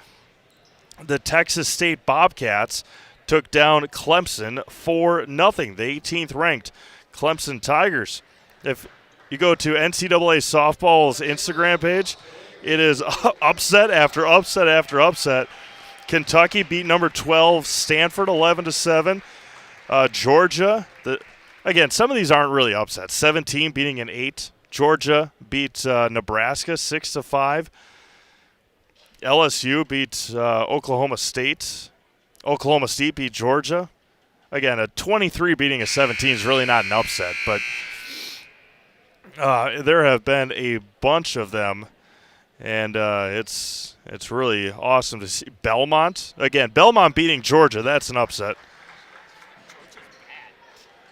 The Texas State Bobcats took down Clemson 4-0, the 18th ranked Clemson Tigers. If you go to NCAA Softball's Instagram page, it is upset after upset after upset. Kentucky beat number 12 Stanford 11-7. Georgia, again, some of these aren't really upsets. 17 beating an 8. Georgia beat Nebraska 6-5. LSU beat Oklahoma State. Oklahoma State beat Georgia. Again, a 23 beating a 17 is really not an upset, but there have been a bunch of them, and it's really awesome to see. Belmont, again, Belmont beating Georgia, that's an upset.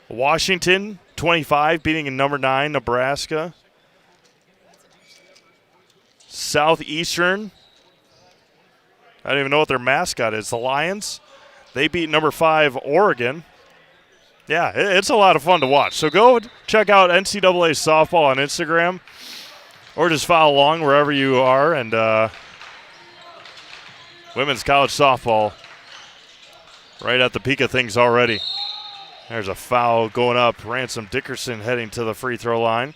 Washington, 25, beating number 9, Nebraska. Southeastern, I don't even know what their mascot is, the Lions. They beat number 5, Oregon. Yeah, it's a lot of fun to watch. So go check out NCAA Softball on Instagram, or just follow along wherever you are. And women's college softball right at the peak of things already. There's a foul going up. Ransom Dickerson heading to the free throw line.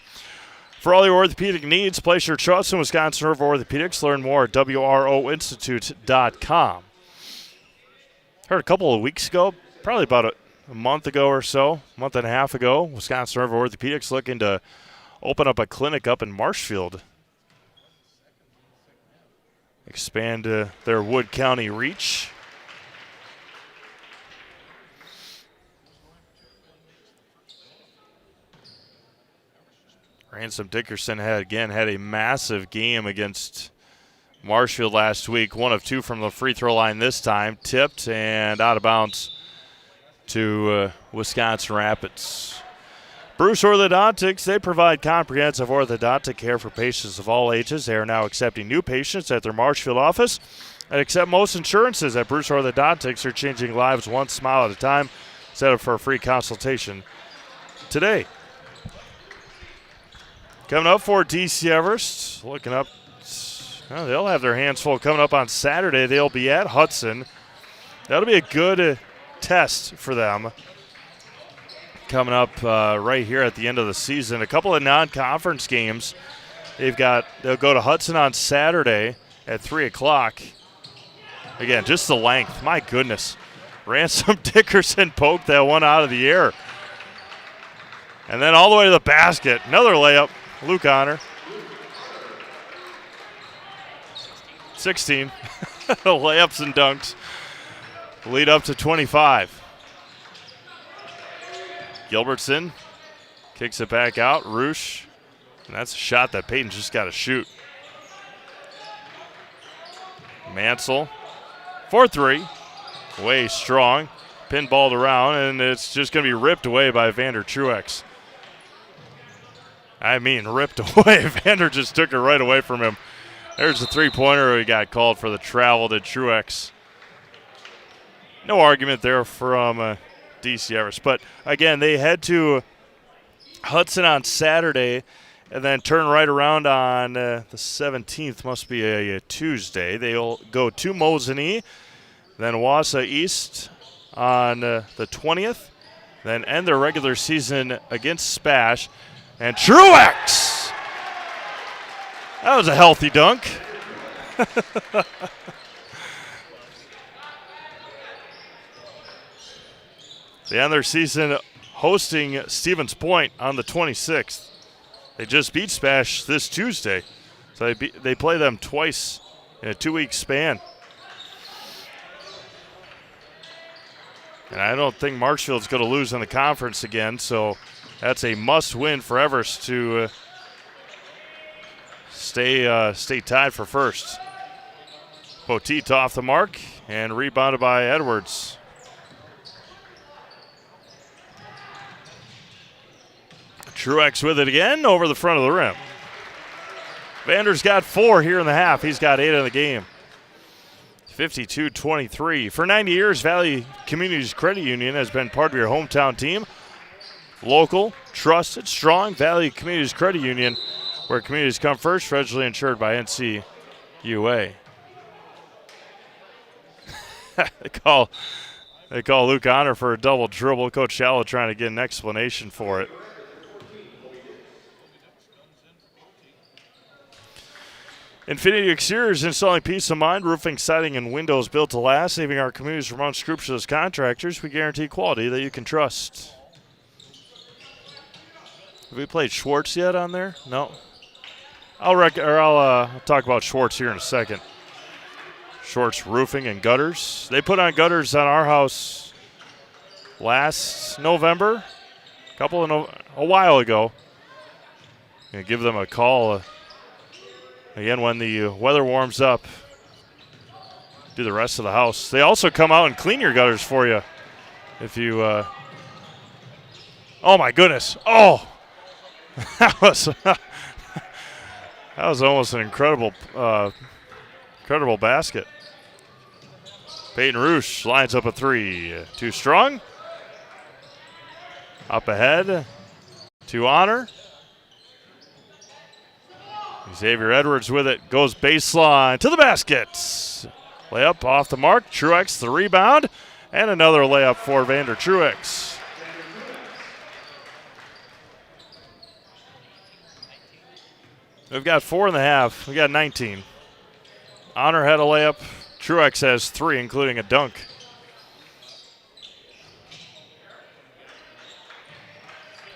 For all your orthopedic needs, place your trust in Wisconsin River Orthopedics. Learn more at WROinstitute.com. Heard a couple of weeks ago, probably about a month ago or so, month and a half ago, Wisconsin River Orthopedics looking to open up a clinic up in Marshfield. Expand their Wood County reach. Ransom Dickerson had a massive game against Marshfield last week. 1 of 2 from the free throw line this time. Tipped and out of bounds to Wisconsin Rapids. Bruce Orthodontics, they provide comprehensive orthodontic care for patients of all ages. They are now accepting new patients at their Marshfield office and accept most insurances at Bruce Orthodontics. Are changing lives one smile at a time. Set up for a free consultation today. Coming up for DC Everest, looking up, they'll have their hands full coming up on Saturday. They'll be at Hudson. That'll be a good test for them coming up right here at the end of the season. A couple of non-conference games. They'll go to Hudson on Saturday at 3 o'clock. Again, just the length. My goodness. Ransom Dickerson poked that one out of the air. And then all the way to the basket. Another layup. Luke Honor. 16. Layups and dunks lead up to 25. Gilbertson kicks it back out. Roosh. And that's a shot that Peyton just got to shoot. Mansell. 4-3. Way strong. Pinballed around, and it's just going to be ripped away by Vander Truex. I mean, ripped away. Vander just took it right away from him. There's the three-pointer he got called for the travel to Truex. No argument there from DC Everest. But, again, they head to Hudson on Saturday and then turn right around on the 17th, must be a Tuesday. They'll go to Mosinee, then Wausau East on the 20th, then end their regular season against Spash. And Truex! That was a healthy dunk. They end their season hosting Stevens Point on the 26th. They just beat Spash this Tuesday. So they play them twice in a 2-week span. And I don't think Marshfield's going to lose in the conference again, so that's a must-win for Everest to stay tied for first. Poteet off the mark and rebounded by Edwards. Truex with it again over the front of the rim. Vander's got 4 here in the half. He's got 8 in the game. 52-23. For 90 years, Valley Communities Credit Union has been part of your hometown team. Local, trusted, strong Valley Communities Credit Union, where communities come first, federally insured by NCUA. They call Luke Honor for a double dribble. Coach Shallow trying to get an explanation for it. Infinity Exteriors, installing peace of mind, roofing, siding, and windows built to last, saving our communities from unscrupulous contractors. We guarantee quality that you can trust. Have we played Schwartz yet on there? No. I'll talk about Schwartz here in a second. Schwartz Roofing and Gutters. They put on gutters on our house last November, a while ago. Gonna give them a call. Again, when the weather warms up, do the rest of the house. They also come out and clean your gutters for you. If you, oh my goodness. Oh, that was almost an incredible basket. Peyton Roosh lines up a 3. Too strong. Up ahead to Honor. Xavier Edwards with it, goes baseline to the basket. Layup off the mark. Truex the rebound, and another layup for Vander Truex. We've got 4 in the half. We got 19. Honor had a layup. Truex has 3, including a dunk.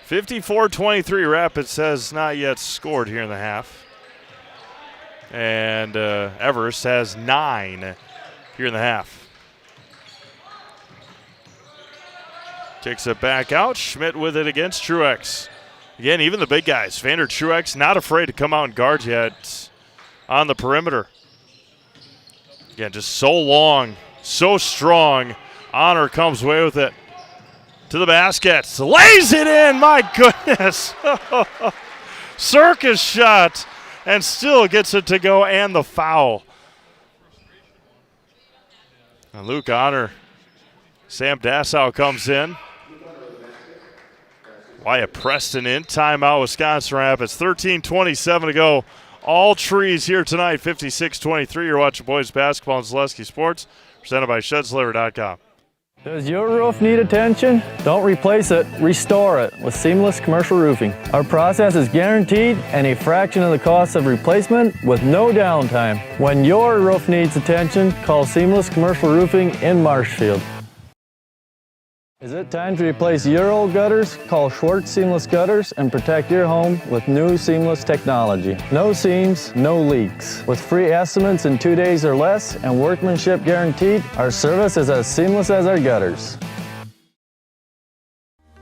(54-23). Rapids has not yet scored here in the half. And Everest has 9 here in the half. Kicks it back out. Schmidt with it against Truex. Again, even the big guys. Vander Truex not afraid to come out and guard yet on the perimeter. Again, just so long, so strong. Honor comes away with it to the basket. Lays it in, my goodness. Circus shot. And still gets it to go, and the foul. And Luke Honor, Sam Dassow comes in. Wyatt Preston in. Timeout, Wisconsin Rapids. 13:27 to go. All trees here tonight, 56-23. You're watching boys basketball on Zaleski Sports, presented by ShedsLiver.com. Does your roof need attention? Don't replace it, restore it with Seamless Commercial Roofing. Our process is guaranteed and a fraction of the cost of replacement with no downtime. When your roof needs attention, call Seamless Commercial Roofing in Marshfield. Is it time to replace your old gutters? Call Schwartz Seamless Gutters and protect your home with new seamless technology. No seams, no leaks. With free estimates in 2 days or less and workmanship guaranteed, our service is as seamless as our gutters.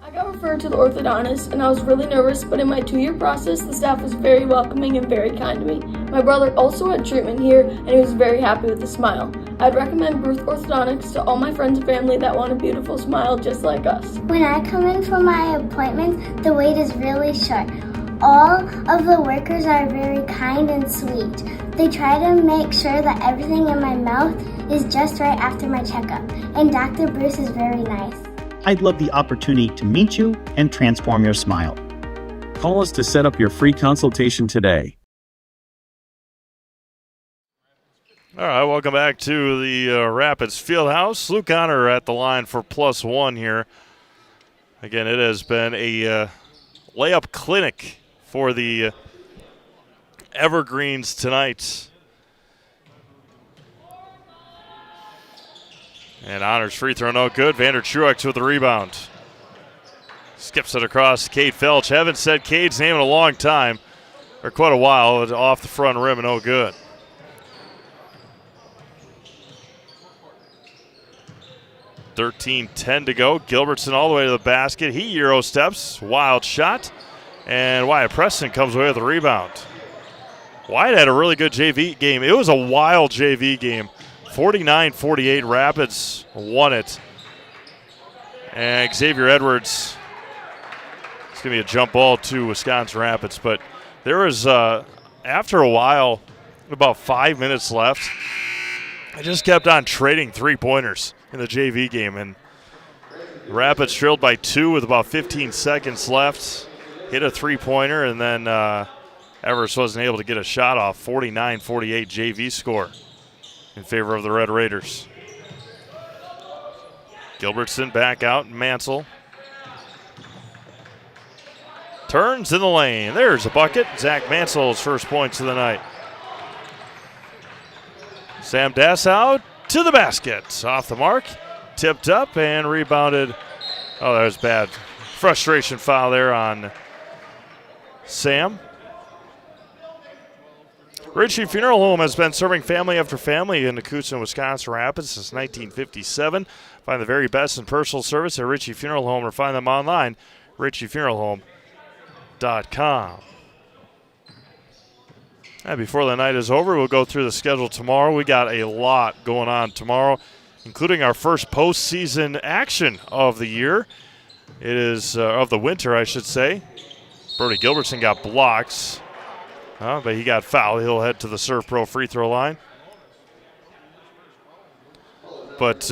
I got referred to the orthodontist and I was really nervous, but in my 2-year process, the staff was very welcoming and very kind to me. My brother also had treatment here and he was very happy with the smile. I'd recommend Bruce Orthodontics to all my friends and family that want a beautiful smile just like us. When I come in for my appointment, the wait is really short. All of the workers are very kind and sweet. They try to make sure that everything in my mouth is just right after my checkup, and Dr. Bruce is very nice. I'd love the opportunity to meet you and transform your smile. Call us to set up your free consultation today. All right, welcome back to the Rapids Fieldhouse. Luke Honor at the line for +1 here. Again, it has been a layup clinic for the Evergreens tonight. And Honor's free throw no good. Vander Truex with the rebound. Skips it across to Cade Felch. Haven't said Cade's name in a long time, or quite a while. It's off the front rim and no good. $13-10 to go. Gilbertson all the way to the basket. He Euro steps. Wild shot. And Wyatt Preston comes away with the rebound. Wyatt had a really good JV game. It was a wild JV game. 49-48. Rapids won it. And Xavier Edwards, it's going to be a jump ball to Wisconsin Rapids. But there was after a while, about 5 minutes left, I just kept on trading three-pointers in the JV game, and Rapids trailed by 2 with about 15 seconds left, hit a three-pointer, and then Everest wasn't able to get a shot off. 49-48 JV score in favor of the Red Raiders. Gilbertson back out, Mansell. Turns in the lane. There's a bucket. Zach Mansell's first points of the night. Sam Dassow to the basket. Off the mark. Tipped up and rebounded. Oh, that was bad. Frustration foul there on Sam. Ritchie Funeral Home has been serving family after family in Nakusa and Wisconsin Rapids since 1957. Find the very best in personal service at Ritchie Funeral Home or find them online, ritchiefuneralhome.com. And before the night is over, we'll go through the schedule tomorrow. We got a lot going on tomorrow, including our first postseason action of the year. It is of the winter, I should say. Brody Gilbertson got blocks. But he got fouled. He'll head to the Serve Pro free throw line. But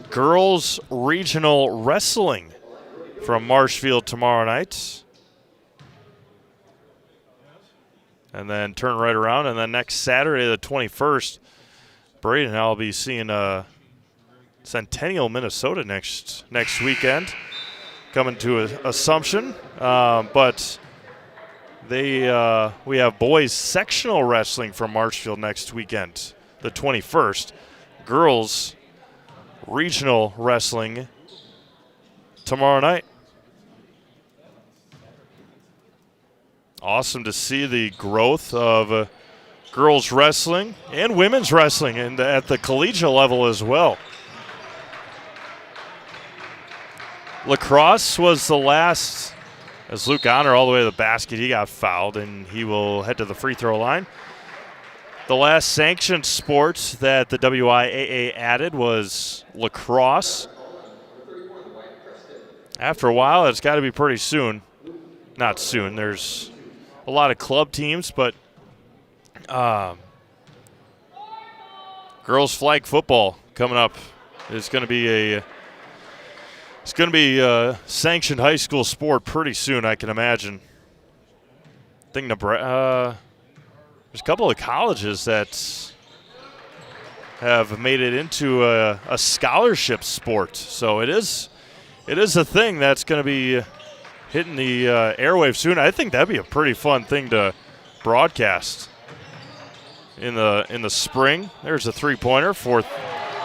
girls regional wrestling from Marshfield tomorrow night. And then turn right around. And then next Saturday, the 21st, Braden and I will be seeing Centennial, Minnesota next weekend. Coming to Assumption. But we have boys sectional wrestling from Marshfield next weekend, the 21st. Girls regional wrestling tomorrow night. Awesome to see the growth of girls wrestling and women's wrestling and at the collegiate level as well. Lacrosse was the last. As Luke Honor all the way to the basket, he got fouled, and he will head to the free throw line. The last sanctioned sport that the WIAA added was lacrosse. After a while, it's got to be pretty soon. Not soon. There's a lot of club teams, but girls flag football coming up. It's going to be a sanctioned high school sport pretty soon, I can imagine. I think there's a couple of colleges that have made it into a scholarship sport. So it is a thing that's going to be hitting the airwaves soon. I think that'd be a pretty fun thing to broadcast in the spring. There's a three-pointer for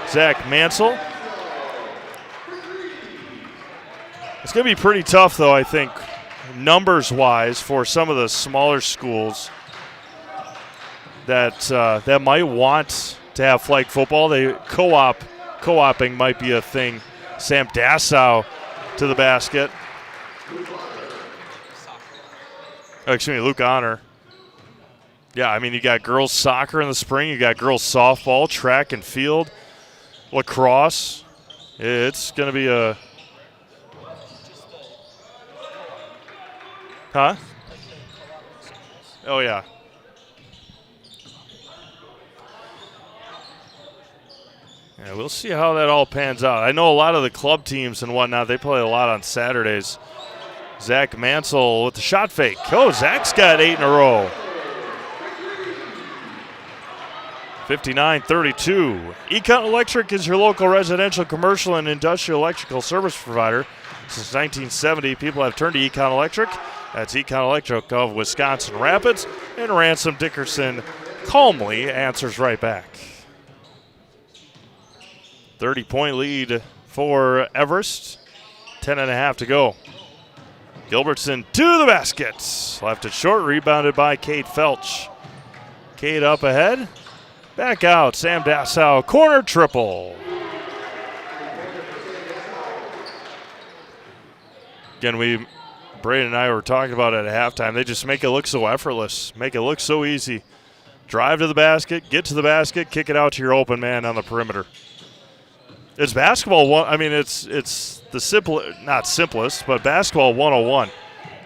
Zach Mansell. It's going to be pretty tough, though, I think, numbers-wise, for some of the smaller schools that might want to have flag football. Co-oping might be a thing. Sam Dassow to the basket. Luke Honor. Yeah, I mean, you got girls soccer in the spring. You got girls softball, track and field, lacrosse. It's going to be a... Huh? Oh, yeah. Yeah, we'll see how that all pans out. I know a lot of the club teams and whatnot, they play a lot on Saturdays. Zach Mansell with the shot fake. Oh, Zach's got 8 in a row. 59-32. Econ Electric is your local residential, commercial, and industrial electrical service provider. Since 1970, people have turned to Econ Electric. That's Econ Electric of Wisconsin Rapids. And Ransom Dickerson calmly answers right back. 30-point lead for Everest. 10.5 to go. Gilbertson to the basket. Left it short, rebounded by Cade Felch. Cade up ahead. Back out, Sam Dassow, corner triple. Again, Braden and I were talking about it at halftime. They just make it look so effortless, make it look so easy. Drive to the basket, get to the basket, kick it out to your open man on the perimeter. It's basketball. I mean, it's the not simplest, but basketball 101.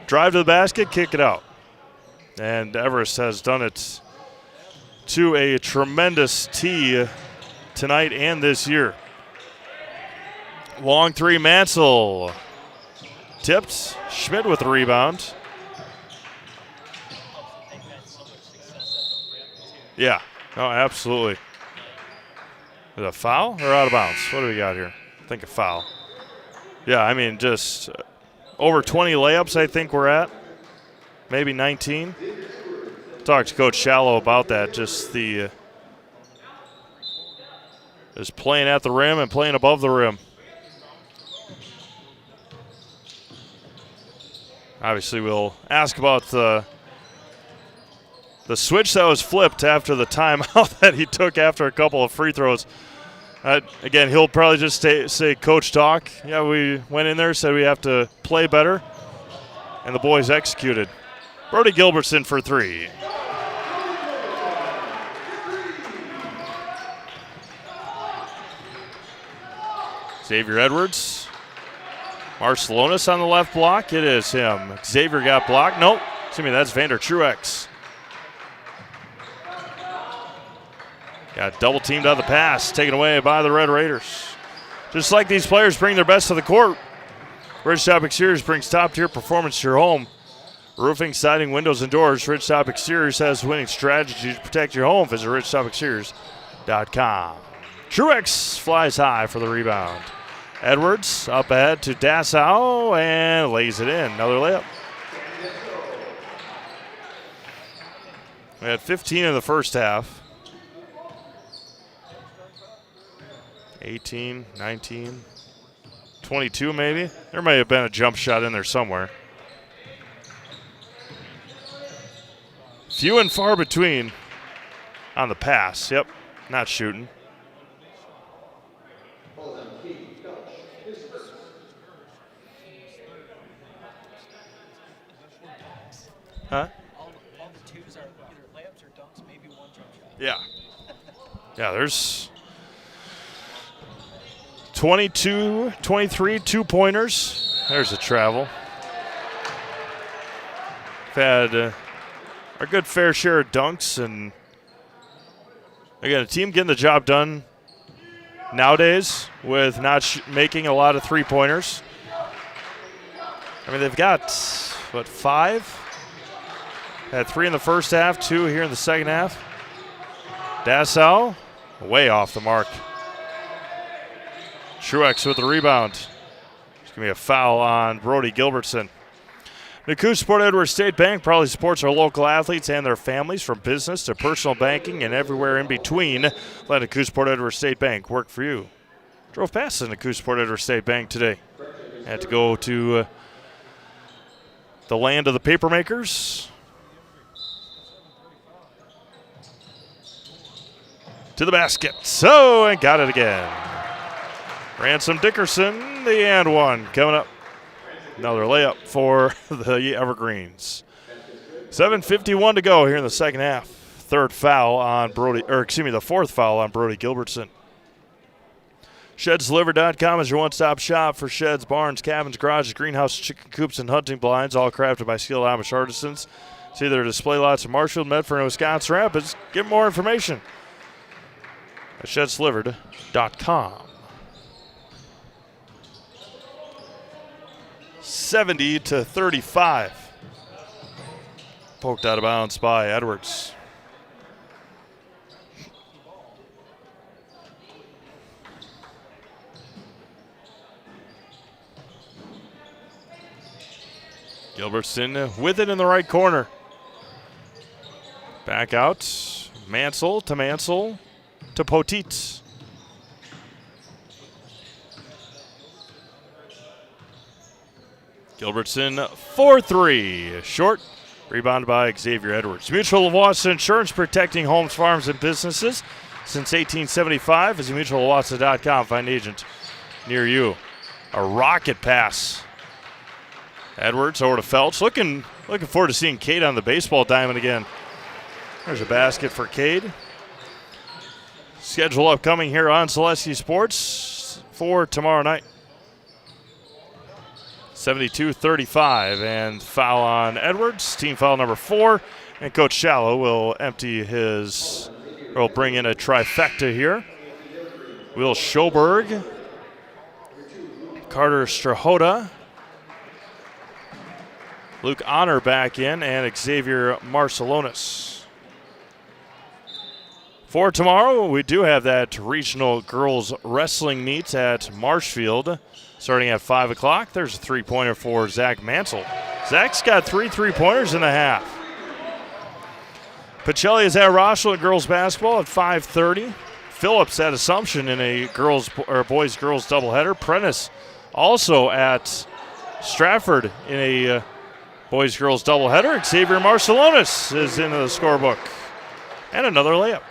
Drive to the basket, kick it out. And Everest has done it to a tremendous tee tonight and this year. Long three, Mansell. Tipped. Schmidt with the rebound. Yeah, no, absolutely. Is it a foul or out of bounds? What do we got here? I think a foul. Yeah, I mean, just over 20 layups, I think we're at. Maybe 19. Talked to Coach Shallow about that. Just playing at the rim and playing above the rim. Obviously, we'll ask about the switch that was flipped after the timeout that he took after a couple of free throws. Again, he'll probably just say coach talk. Yeah, we went in there, said we have to play better, and the boys executed. Brody Gilbertson for three. Xavier Edwards. Marcelonis on the left block. It is him. Xavier got blocked. Nope. Excuse me, that's Vander Truex. Got double teamed on the pass, taken away by the Red Raiders. Just like these players bring their best to the court, Ridgetop Exteriors brings top-tier performance to your home. Roofing, siding, windows, and doors, Ridgetop Exteriors has winning strategy to protect your home. Visit ridgetopexteriors.com. Truex flies high for the rebound. Edwards up ahead to Dassau and lays it in. Another layup. We had 15 in the first half. 18, 19, 22 maybe. There may have been a jump shot in there somewhere. Few and far between on the pass. Yep, not shooting. Huh? All the twos are either layups or dunks, maybe one jump shot. Yeah. Yeah, there's 22, 23 two-pointers. There's a travel. We've had a good fair share of dunks, and again, a team getting the job done nowadays with not making a lot of three-pointers. I mean, they've got, what, 5? Had 3 in the first half, 2 here in the second half. Dassau, way off the mark. Truex with the rebound. It's going to be a foul on Brody Gilbertson. Nakush Port Edward State Bank proudly supports our local athletes and their families, from business to personal banking and everywhere in between. Let Nakush Port Edward State Bank work for you. Drove past the Nakush Port Edward State Bank today. Had to go to the land of the papermakers. To the basket. So, and got it again. Ransom Dickerson, the and one coming up. Another layup for the Evergreens. 7:51 to go here in the second half. The fourth foul on Brody Gilbertson. ShedsDelivered.com is your one-stop shop for sheds, barns, cabins, garages, greenhouses, chicken coops, and hunting blinds, all crafted by skilled Amish artisans. See their display lots in Marshfield, Medford, and Wisconsin Rapids. Get more information at ShedsDelivered.com. 70-35. Poked out of bounds by Edwards. Gilbertson with it in the right corner. Back out. Mansell to Poteet. Gilbertson for 3. Short. Rebounded by Xavier Edwards. Mutual of Wausau Insurance, protecting homes, farms, and businesses since 1875. Visit mutualofwausau.com. Find an agent near you. A rocket pass. Edwards over to Felch. Looking forward to seeing Cade on the baseball diamond again. There's a basket for Cade. Schedule upcoming here on Celestia Sports for tomorrow night. 72-35, and foul on Edwards. Team foul number 4. And Coach Shallow will will bring in a trifecta here. Will Schoberg, Carter Strahota, Luke Honor back in, and Xavier Marcelonis. For tomorrow, we do have that regional girls wrestling meet at Marshfield starting at 5 o'clock. There's a three-pointer for Zach Mansell. Zach's got 3 three-pointers in the half. Pacelli is at Rochelle in girls basketball at 5:30. Phillips at Assumption in a boys-girls doubleheader. Prentice also at Stratford in a boys-girls doubleheader. Xavier Marcelonis is in the scorebook. And another layup.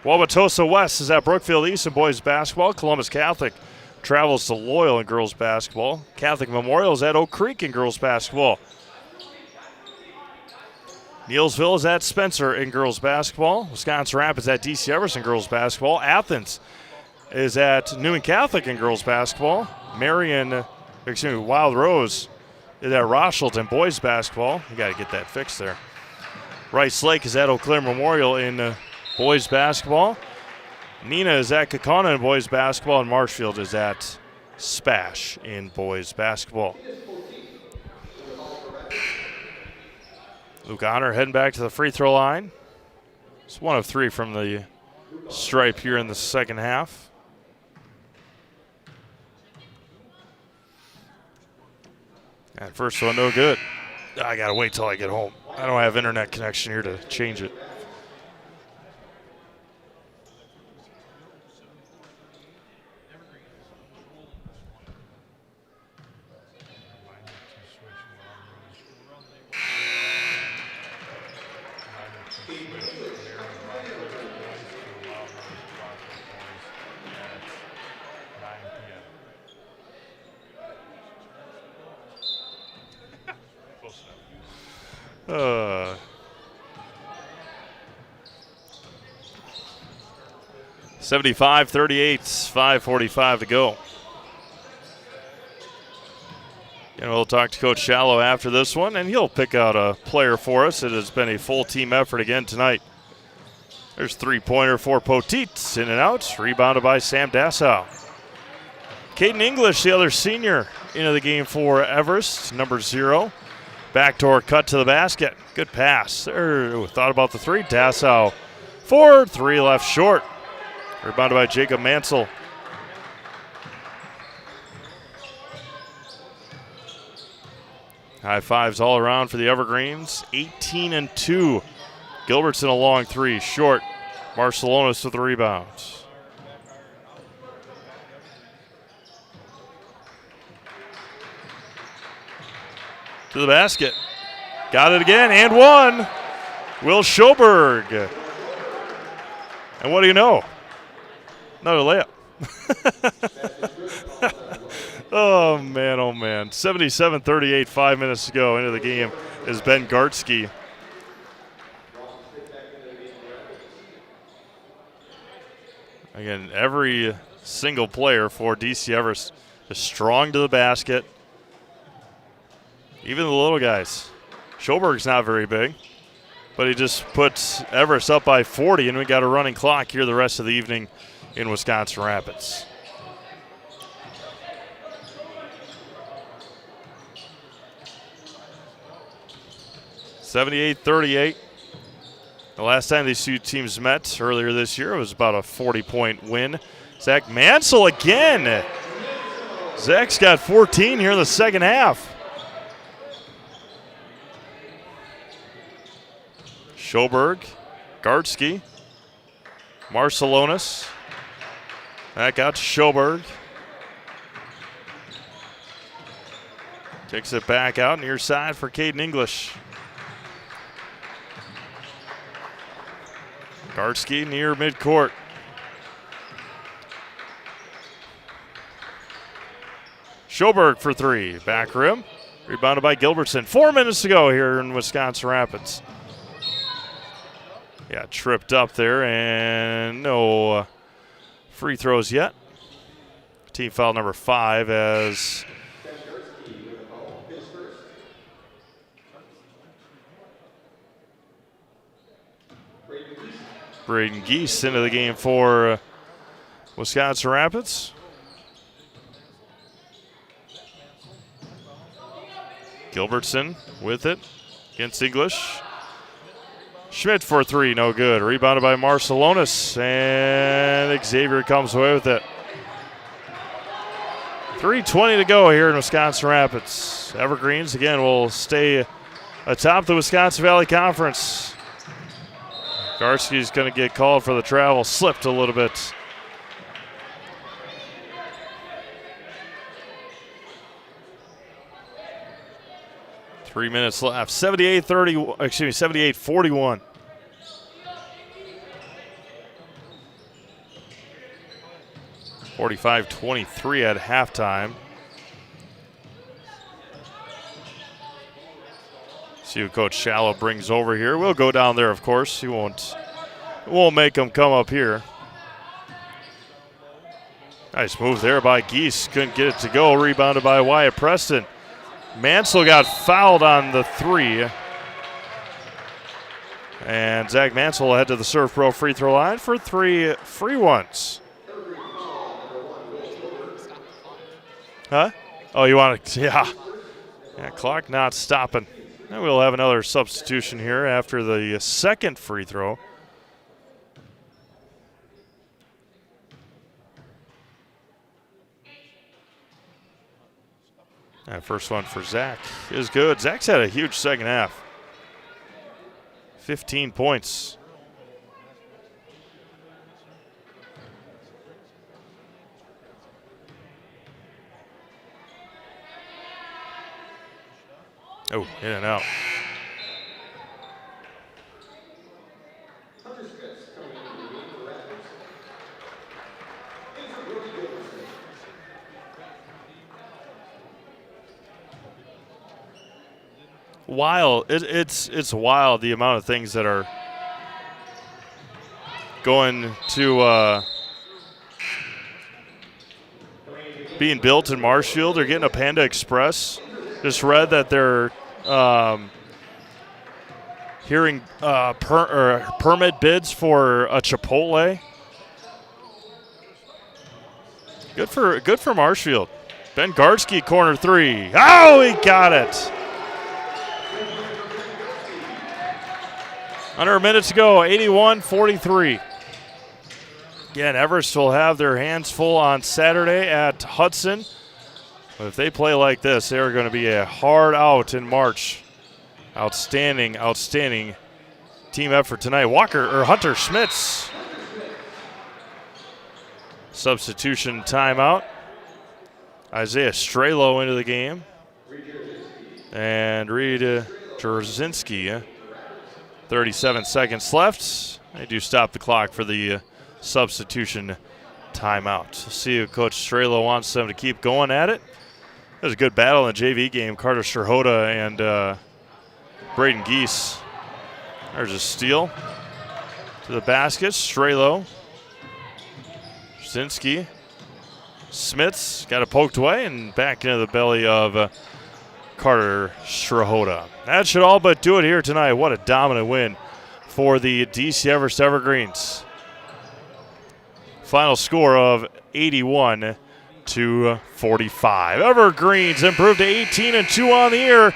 Wauwatosa West is at Brookfield East in boys basketball. Columbus Catholic travels to Loyal in girls basketball. Catholic Memorial is at Oak Creek in girls basketball. Neelsville is at Spencer in girls basketball. Wisconsin Rapids at DC Everest in girls basketball. Athens is at Newman Catholic in girls basketball. Wild Rose is at Rochelle in boys basketball. You got to get that fixed there. Rice Lake is at Eau Claire Memorial in boys basketball. Nina is at Kaukauna in boys basketball, and Marshfield is at Spash in boys basketball. Luke Honor heading back to the free throw line. It's 1 of 3 from the stripe here in the second half. And first one, no good. I got to wait till I get home. I don't have internet connection here to change it. Uh, 75-38, 5:45 to go. And we'll talk to Coach Shallow after this one, and he'll pick out a player for us. It has been a full team effort again tonight. There's three-pointer for Poteet, in and out, rebounded by Sam Dassow. Caden English, the other senior, into the game for Everest, number 0. Backdoor cut to the basket. Good pass. Thought about the three. Dassow 4, 3 left short. Rebounded by Jacob Mansell. High fives all around for the Evergreens. 18-2. Gilbertson a long 3, short. Marcelonis with the rebound. To the basket. Got it again, and one. Will Schoberg. And what do you know? Another layup. Oh, man, oh, man. 77-38, 5 minutes to go into the game is Ben Gartsky. Again, every single player for DC Everest is strong to the basket. Even the little guys. Schoberg's not very big, but he just puts Everest up by 40, and we got a running clock here the rest of the evening in Wisconsin Rapids. (78-38). The last time these two teams met earlier this year, it was about a 40-point win. Zach Mansell again. Zach's got 14 here in the second half. Schoberg, Gartsky, Marcelonis. Back out to Schoberg. Kicks it back out near side for Caden English. Gartsky near midcourt. Schoberg for 3. Back rim. Rebounded by Gilbertson. 4 minutes to go here in Wisconsin Rapids. Yeah, tripped up there, and no free throws yet. Team foul number 5 as Braden Geese into the game for Wisconsin Rapids. Gilbertson with it against English. Schmidt for 3, no good. Rebounded by Marcelonis, and Xavier comes away with it. 3:20 to go here in Wisconsin Rapids. Evergreens, again, will stay atop the Wisconsin Valley Conference. Garski's going to get called for the travel. Slipped a little bit. Three minutes left. 78-41. (45-23) at halftime. See who Coach Shallow brings over here. We'll go down there, of course. He won't make him come up here. Nice move there by Geese. Couldn't get it to go. Rebounded by Wyatt Preston. Mansell got fouled on the 3. And Zach Mansell will head to the Serve Pro free throw line for 3 free ones. Huh? Oh, you want to, yeah. Yeah, clock not stopping. And we'll have another substitution here after the second free throw. That first one for Zach is good. Zach's had a huge second half. 15 points. Oh, in and out. Wild. It's wild the amount of things that are going to being built in Marshfield. They're getting a Panda Express. Just read that they're hearing permit bids for a Chipotle. Good for Marshfield. Ben Gardsky, corner 3. Oh, he got it. Under a minute to go, 81-43. Again, Everest will have their hands full on Saturday at Hudson. But if they play like this, they're going to be a hard out in March. Outstanding team effort tonight. Hunter Schmitz. Substitution timeout. Isaiah Strelo into the game. And Reed Jerzinski. 37 seconds left. They do stop the clock for the substitution timeout. See if Coach Strelo wants them to keep going at it. It was a good battle in the JV game. Carter Strahota and Braden Geese. There's a steal to the basket. Strelo. Jerzinski. Smits got it poked away and back into the belly of Carter Strahota. That should all but do it here tonight. What a dominant win for the DC Everest Evergreens. Final score of 81-45. Evergreens improved to 18-2 on the year.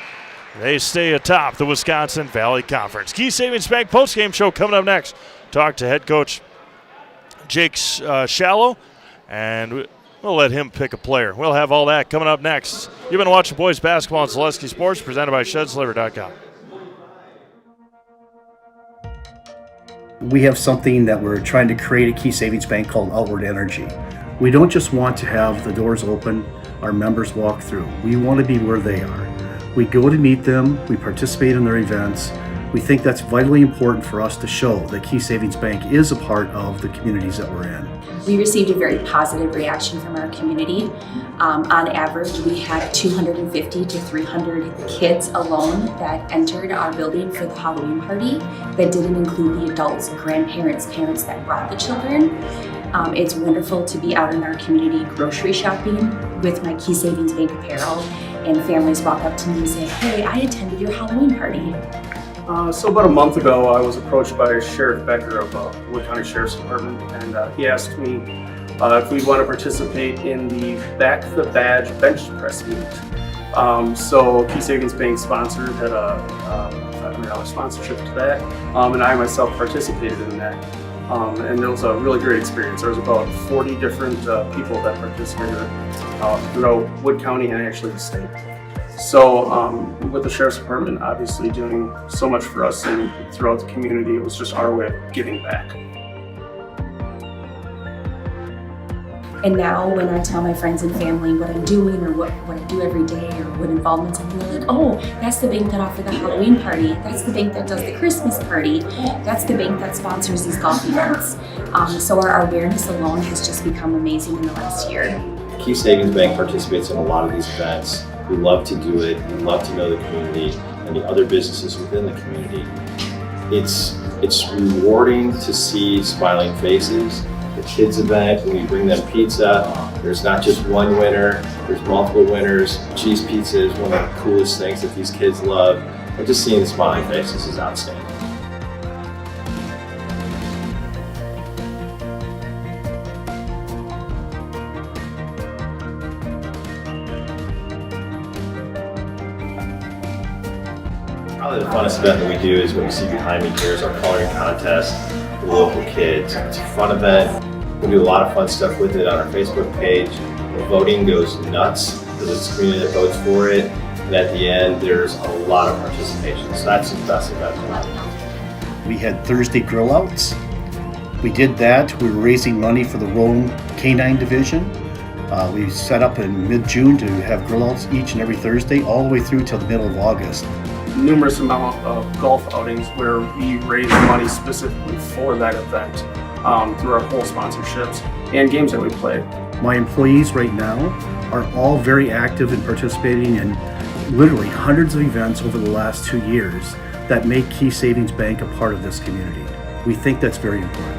They stay atop the Wisconsin Valley Conference. Key Savings Bank postgame show coming up next. Talk to head coach Jake Shallow, and we'll let him pick a player. We'll have all that coming up next. You've been watching boys basketball on Zaleski Sports, presented by ShedSliver.com. We have something that we're trying to create at Key Savings Bank called Outward Energy. We don't just want to have the doors open, our members walk through. We want to be where they are. We go to meet them, we participate in their events. We think that's vitally important for us to show that Key Savings Bank is a part of the communities that we're in. We received a very positive reaction from our community. On average, we had 250 to 300 kids alone that entered our building for the Halloween party. That didn't include the adults, grandparents, parents that brought the children. It's wonderful to be out in our community grocery shopping with my Key Savings Bank apparel, and families walk up to me and say, "Hey, I attended your Halloween party." So about a month ago, I was approached by Sheriff Becker of Wood County Sheriff's Department, and he asked me if we'd want to participate in the Back the Badge bench press meet. So Key Savings Bank sponsored, had a $500 sponsorship to that, and I myself participated in that. And it was a really great experience. There was about 40 different people that participated throughout Wood County and actually the state. So with the Sheriff's Department obviously doing so much for us and throughout the community, it was just our way of giving back. And now when I tell my friends and family what I'm doing or what I do every day or what involvements I'm doing, they're like, oh, that's the bank that offered the Halloween party. That's the bank that does the Christmas party. That's the bank that sponsors these golf events. So our awareness alone has just become amazing in the last year. Key Savings Bank participates in a lot of these events. We love to do it. We love to know the community and the other businesses within the community. It's rewarding to see smiling faces. The kids event, when we bring them pizza, there's not just one winner, there's multiple winners. Cheese pizza is one of the coolest things that these kids love. And just seeing the smiling faces is outstanding. Probably the funnest event that we do is what you see behind me here is our coloring contest for the local kids. It's a fun event. We do a lot of fun stuff with it on our Facebook page. The voting goes nuts because it's the community that votes for it. And at the end, there's a lot of participation. So that's the best event. We had Thursday grill outs. We did that. We were raising money for the Rome Canine Division. We set up in mid-June to have grill outs each and every Thursday all the way through till the middle of August. Numerous amount of golf outings where we raise money specifically for that event through our whole sponsorships and games that we play. My employees right now are all very active in participating in literally hundreds of events over the last 2 years that make Key Savings Bank a part of this community. We think that's very important.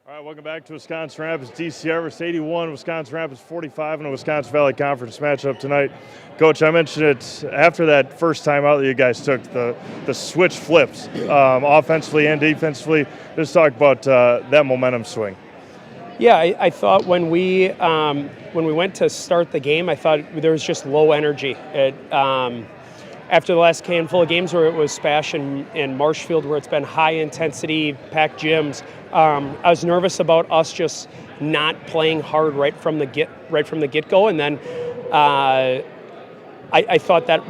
All right, welcome back to Wisconsin Rapids. DC Everest 81, Wisconsin Rapids 45 in a Wisconsin Valley Conference matchup tonight. Coach, I mentioned it after that first time out that you guys took, the switch flips offensively and defensively. Just talk about that momentum swing. Yeah, I thought when we went to start the game, I thought there was just low energy. After the last handful of games where it was Spash and Marshfield, where it's been high intensity, packed gyms, I was nervous about us just not playing hard right from the get-go, and then I thought that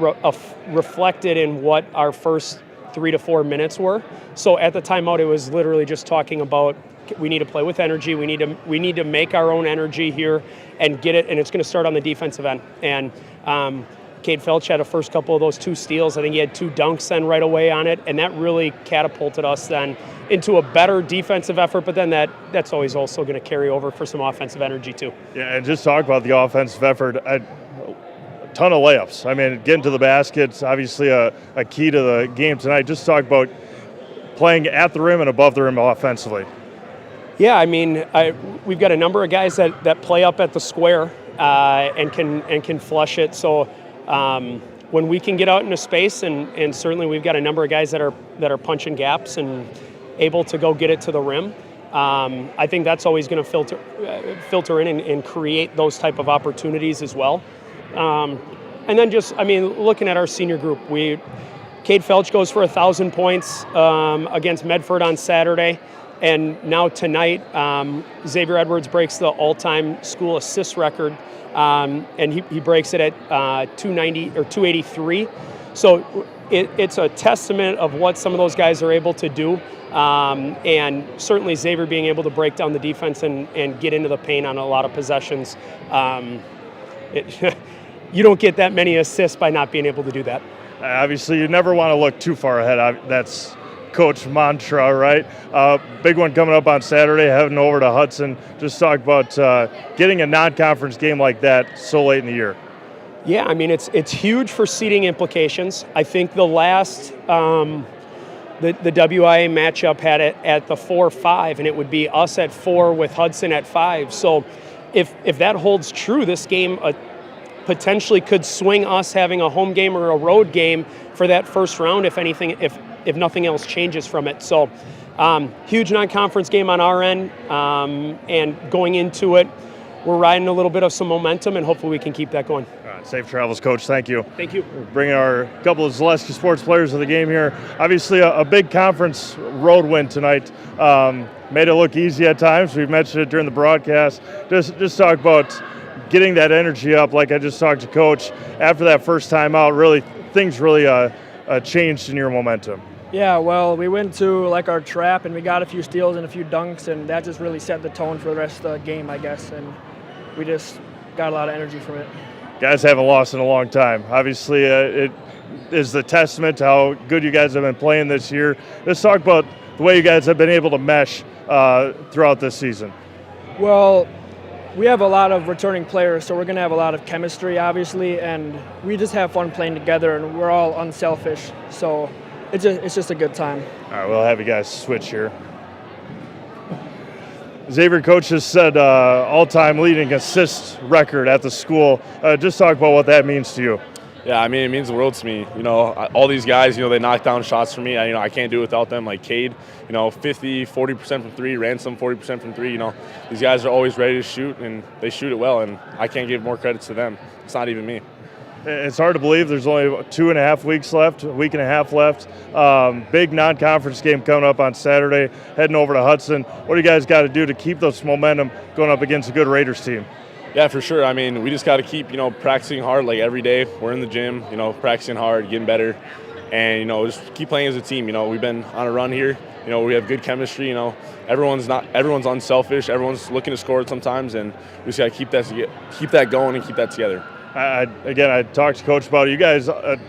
reflected in what our first 3 to 4 minutes were. So at the timeout, it was literally just talking about we need to play with energy. We need to make our own energy here and get it, and it's going to start on the defensive end. And Cade Felch had a first couple of those 2 steals. I think he had 2 dunks then right away on it, and that really catapulted us then into a better defensive effort, but then that's always also going to carry over for some offensive energy too. Yeah, and just talk about the offensive effort. A ton of layups. I mean, getting to the basket's obviously a key to the game tonight. Just talk about playing at the rim and above the rim offensively. Yeah, I mean, we've got a number of guys that play up at the square and can flush it. So when we can get out into space, and certainly we've got a number of guys that are punching gaps and able to go get it to the rim. I think that's always going to filter in and create those type of opportunities as well. And then just, I mean, looking at our senior group, Cade Felch goes for 1,000 points against Medford on Saturday. And now tonight, Xavier Edwards breaks the all-time school assist record, and he breaks it at 290 or 283. So it's a testament of what some of those guys are able to do, and certainly Xavier being able to break down the defense and get into the paint on a lot of possessions. You don't get that many assists by not being able to do that. Obviously, you never want to look too far ahead. That's Coach mantra, right? Big one coming up on Saturday, heading over to Hudson. Just talk about getting a non-conference game like that so late in the year. Yeah, I mean, it's huge for seeding implications. I think the last the WIAA matchup had it at the 4-5, and it would be us at 4 with Hudson at 5. So if that holds true, this game potentially could swing us having a home game or a road game for that first round, if anything, if nothing else changes from it. So huge non-conference game on our end, and going into it, we're riding a little bit of some momentum, and hopefully we can keep that going. All right, safe travels, Coach. Thank you. Thank you. We're bringing our couple of Zaleski sports players of the game here. Obviously a big conference road win tonight. Made it look easy at times. We've mentioned it during the broadcast. Just talk about getting that energy up, like I just talked to Coach. After that first time out, things really changed in your momentum. Yeah, well, we went to our trap and we got a few steals and a few dunks, and that just really set the tone for the rest of the game, I guess, and we just got a lot of energy from it. Guys haven't lost in a long time. Obviously, it is the testament to how good you guys have been playing this year. Let's talk about the way you guys have been able to mesh throughout this season. Well, we have a lot of returning players, so we're going to have a lot of chemistry, obviously, and we just have fun playing together, and we're all unselfish, so it's just a good time. All right, we'll have you guys switch here. Xavier coach has said all-time leading assist record at the school. Just talk about what that means to you. Yeah, I mean, it means the world to me. You know, all these guys, they knock down shots for me. I can't do it without them. Like Cade, 50, 40% from three, Ransom 40% from three. These guys are always ready to shoot, and they shoot it well, and I can't give more credits to them. It's not even me. It's hard to believe there's only 2.5 weeks left, a week and a half left. Big non-conference game coming up on Saturday, heading over to Hudson. What do you guys got to do to keep this momentum going up against a good Raiders team? Yeah, for sure. I mean, we just got to keep, practicing hard like every day. We're in the gym, practicing hard, getting better, and, just keep playing as a team. We've been on a run here. We have good chemistry. Everyone's unselfish. Everyone's looking to score sometimes, and we just got to keep that going and keep that together. I talked to Coach about it. You guys, a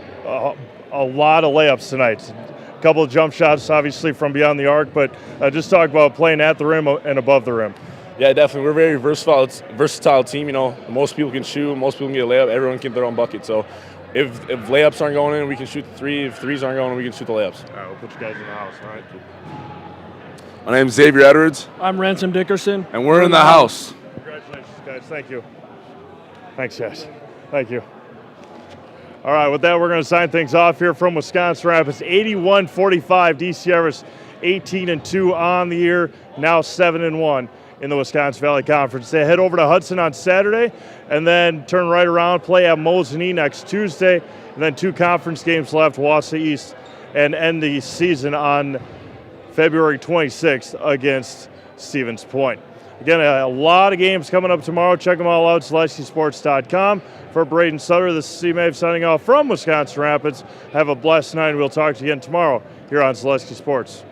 lot of layups tonight. A couple of jump shots, obviously, from beyond the arc, but just talk about playing at the rim and above the rim. Yeah, definitely. We're a very versatile team. Most people can shoot. Most people can get a layup. Everyone can throw their own bucket. So if layups aren't going in, we can shoot the three. If threes aren't going in, we can shoot the layups. All right, we'll put you guys in the house. All right. My name's Xavier Edwards. I'm Ransom Dickerson. And we're in the house. Congratulations, guys. Thank you. Thanks, guys. Thank you. All right, with that, we're going to sign things off here from Wisconsin Rapids. 81-45, DC Everest 18-2 on the year, now 7-1 in the Wisconsin Valley Conference. They head over to Hudson on Saturday and then turn right around, play at Mosinee next Tuesday, and then 2 conference games left, Wausau East, and end the season on February 26th against Stevens Point. Again, a lot of games coming up tomorrow. Check them all out, SeleskySports.com. For Braden Sutter, this is Steve Mave signing off from Wisconsin Rapids. Have a blessed night. We'll talk to you again tomorrow here on Selesky Sports.